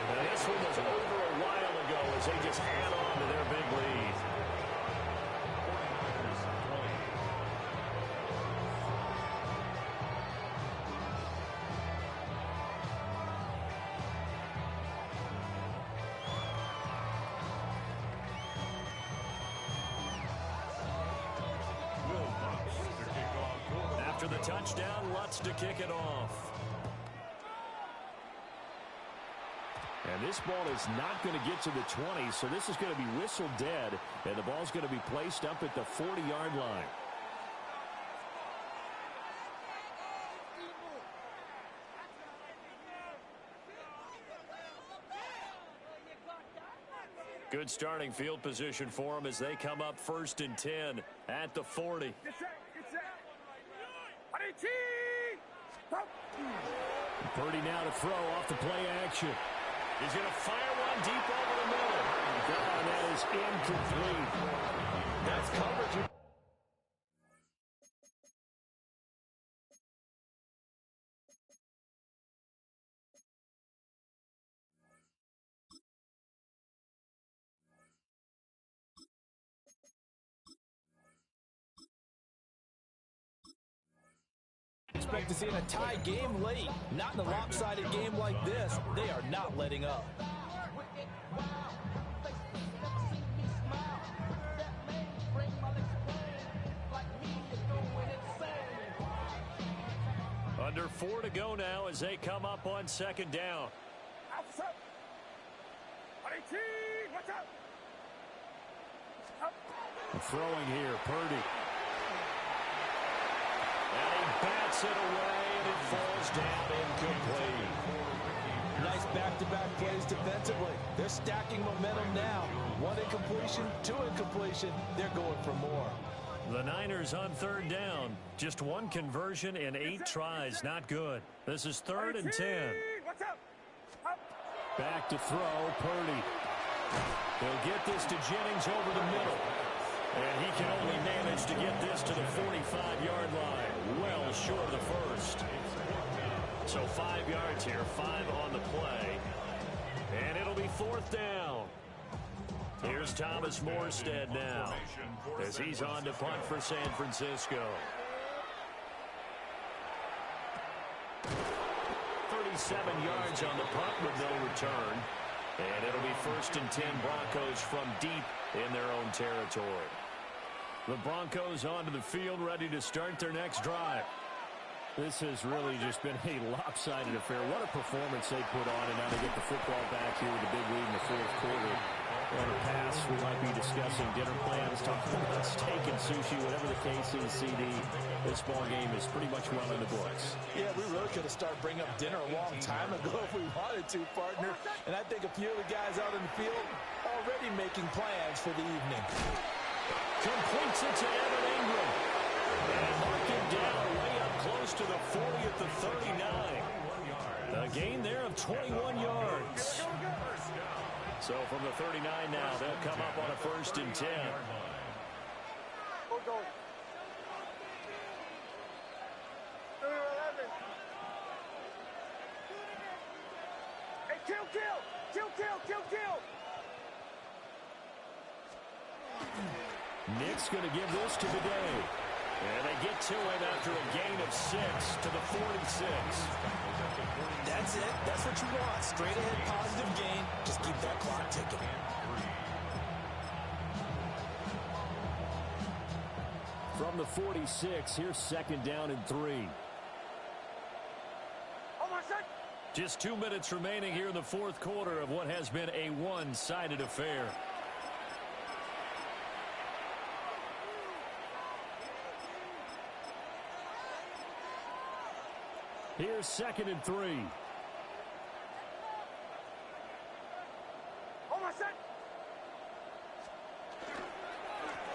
And this one was over a while ago as they just add on to their big lead. After the touchdown, Lutz to kick it off. And this ball is not going to get to the 20, so this is going to be whistled dead, and the ball's going to be placed up at the 40-yard line. Good starting field position for them as they come up 1st and 10 at the 40. Purdy now to throw off the play action. He's going to fire one deep over the middle. And that is incomplete. That's coverage. Expect to see in a tie game late. Not in a lopsided game like this. They are not letting up. Under 4 to go now as they come up on 2nd down. Throwing here, Purdy. And he bats it away, and it falls down incomplete. Nice back-to-back plays defensively. They're stacking momentum now. 1 incompletion, 2 incompletion. They're going for more. The Niners on 3rd down. Just 1 conversion and 8 tries. Not good. This is 3rd and 10. Back to throw, Purdy. He'll get this to Jennings over the middle. And he can only manage to get this to the 45-yard line. Well short of the first. So 5 yards here, 5 on the play. And it'll be 4th down. Here's Thomas Morstead now as he's on to punt for San Francisco. 37 yards on the punt with no return. And it'll be 1st and 10 Broncos from deep in their own territory. The Broncos onto the field, ready to start their next drive. This has really just been a lopsided affair. What a performance they put on, and now they get the football back here with a big lead in the 4th quarter. On the pass, we might be discussing dinner plans, talking about steak and sushi, whatever the case is, CD. This ball game is pretty much well in the books. Yeah, we really could have started bringing up dinner a long time ago if we wanted to, partner. And I think a few of the guys out in the field already making plans for the evening. Completes it to Evan Ingram. And mark him down way up close to the 40 at the 39. A gain there of 21 yards. So from the 39 now, they'll come up on a 1st and 10. Hey, kill. Nick's going to give this to Bidet. And they get to him after a gain of 6 to the 46. That's it. That's what you want. Straight ahead positive gain. Just keep that clock ticking. From the 46, here's 2nd down and 3. Just 2 minutes remaining here in the 4th quarter of what has been a one-sided affair. Here's 2nd and 3.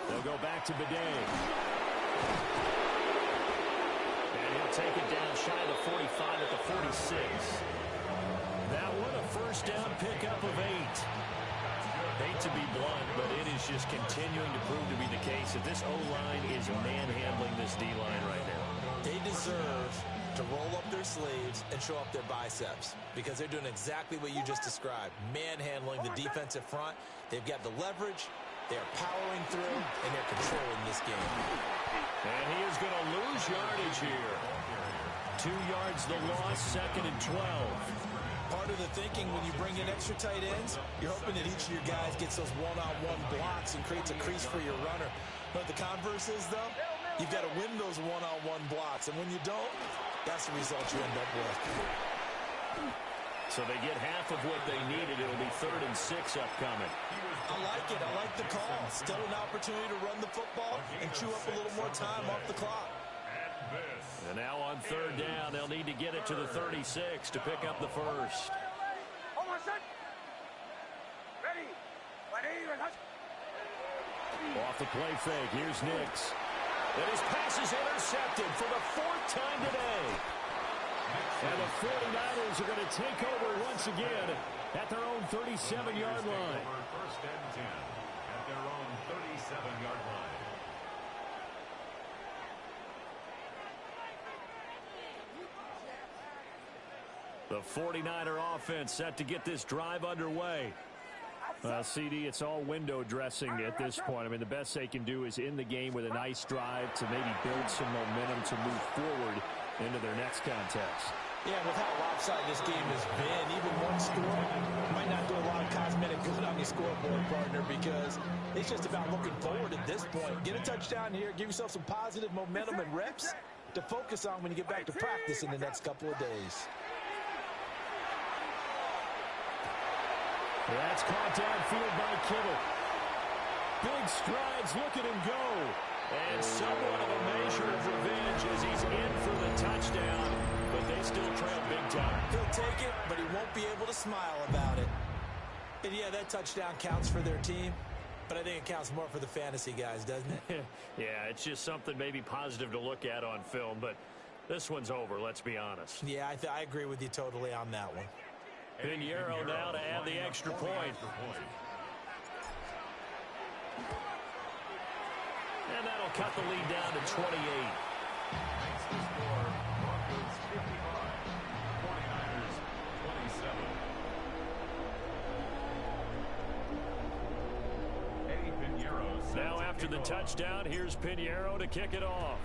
They'll go back to Bidet. And he'll take it down shy of the 45 at the 46. That one a 1st down pickup of 8. Hate to be blunt, but it is just continuing to prove to be the case that this O-line is manhandling this D-line right now. They deserve to roll up their sleeves and show up their biceps because they're doing exactly what you just described, manhandling the defensive front. They've got the leverage, they're powering through, and they're controlling this game. And he is going to lose yardage here. 2 yards the loss, 2nd and 12. Part of the thinking when you bring in extra tight ends, you're hoping that each of your guys gets those one-on-one blocks and creates a crease for your runner. But the converse is, though, you've got to win those one-on-one blocks. And when you don't, that's the result you end up with. So they get half of what they needed. It'll be 3rd and 6 upcoming. I like it. I like the call. Still an opportunity to run the football and chew up a little more time off the clock. And now on 3rd down, they'll need to get it to the 36 to pick up the first. Off the play fake, here's Nix. And his pass is intercepted for the 4th time today. And the 49ers are going to take over once again at their own 37-yard line. First and 10 at their own 37-yard line. The 49er offense set to get this drive underway. CD, it's all window dressing at this point. I mean, the best they can do is in the game with a nice drive to maybe build some momentum to move forward into their next contest. Yeah, with how lopsided this game has been, even one score might not do a lot of cosmetic good on your scoreboard, partner, because it's just about looking forward at this point. Get a touchdown here, give yourself some positive momentum and reps to focus on when you get back to practice in the next couple of days. That's caught downfield by Kittle. Big strides, look at him go. And somewhat of a measure of revenge as he's in for the touchdown, but they still trail big time. He'll take it, but he won't be able to smile about it. And yeah, that touchdown counts for their team, but I think it counts more for the fantasy guys, doesn't it? Yeah, it's just something maybe positive to look at on film, but this one's over, let's be honest. Yeah, I agree with you totally on that one. Pinheiro now to add the extra point. And that'll cut the lead down to 28. Makes the score Broncos 55, 49ers 27. Eddie Pinheiro. Now after the touchdown, here's Pinheiro to kick it off.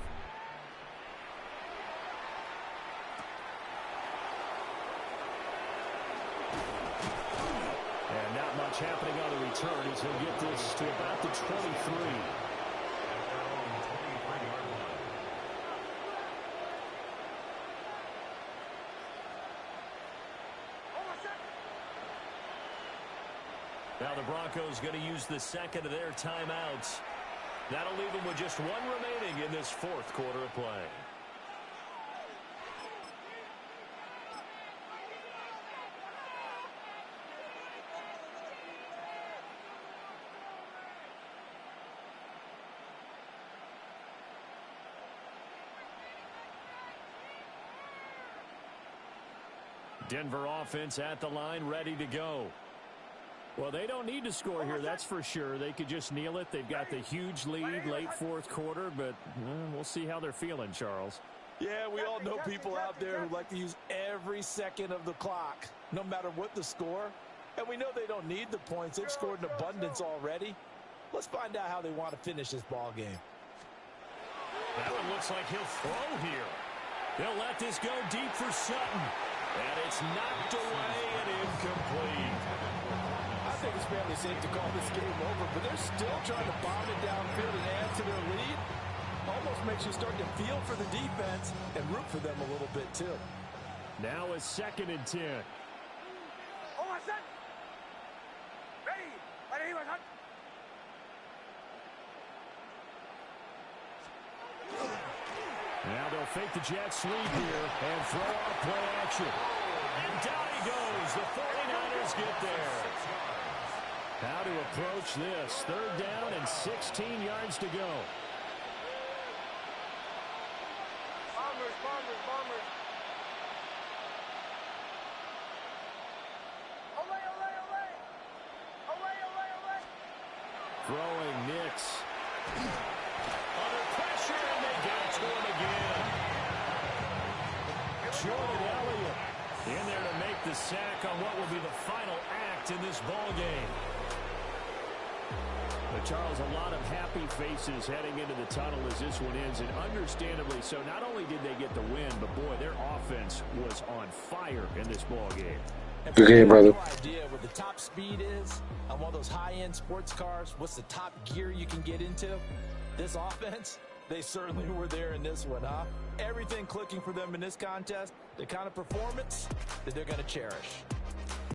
And not much happening on the return as he'll get this to about the 23. Now the Broncos going to use the second of their timeouts. That'll leave them with just one remaining in this 4th quarter of play. Denver offense at the line, ready to go. Well, they don't need to score here, that's for sure. They could just kneel it. They've got the huge lead, late 4th quarter, but we'll see how they're feeling, Charles. Yeah, we all know people out there who like to use every second of the clock, no matter what the score. And we know they don't need the points. They've scored in abundance already. Let's find out how they want to finish this ball game. That one looks like he'll throw here. They'll let this go deep for Sutton. And it's knocked away and incomplete. I think it's fairly safe to call this game over, but they're still trying to bomb it downfield and add to their lead. Almost makes you start to feel for the defense and root for them a little bit, too. Now a 2nd and 10. Now they'll fake the jet sweep here and throw off play action. And down he goes. The 49ers get there. How to approach this. 3rd down and 16 yards to go. Bombers. Olay. Throwing Nix. Under pressure, and they get it to him again. Jordan Elliott in there to make the sack on what will be the final act in this ball game. But Charles, a lot of happy faces heading into the tunnel as this one ends, and understandably so. Not only did they get the win, but boy, their offense was on fire in this ball game. Good game, brother. No idea what the top speed is on one of those high-end sports cars. What's the top gear you can get into? This offense, They certainly were there in this one, huh? Everything clicking for them in this contest, the kind of performance that they're going to cherish.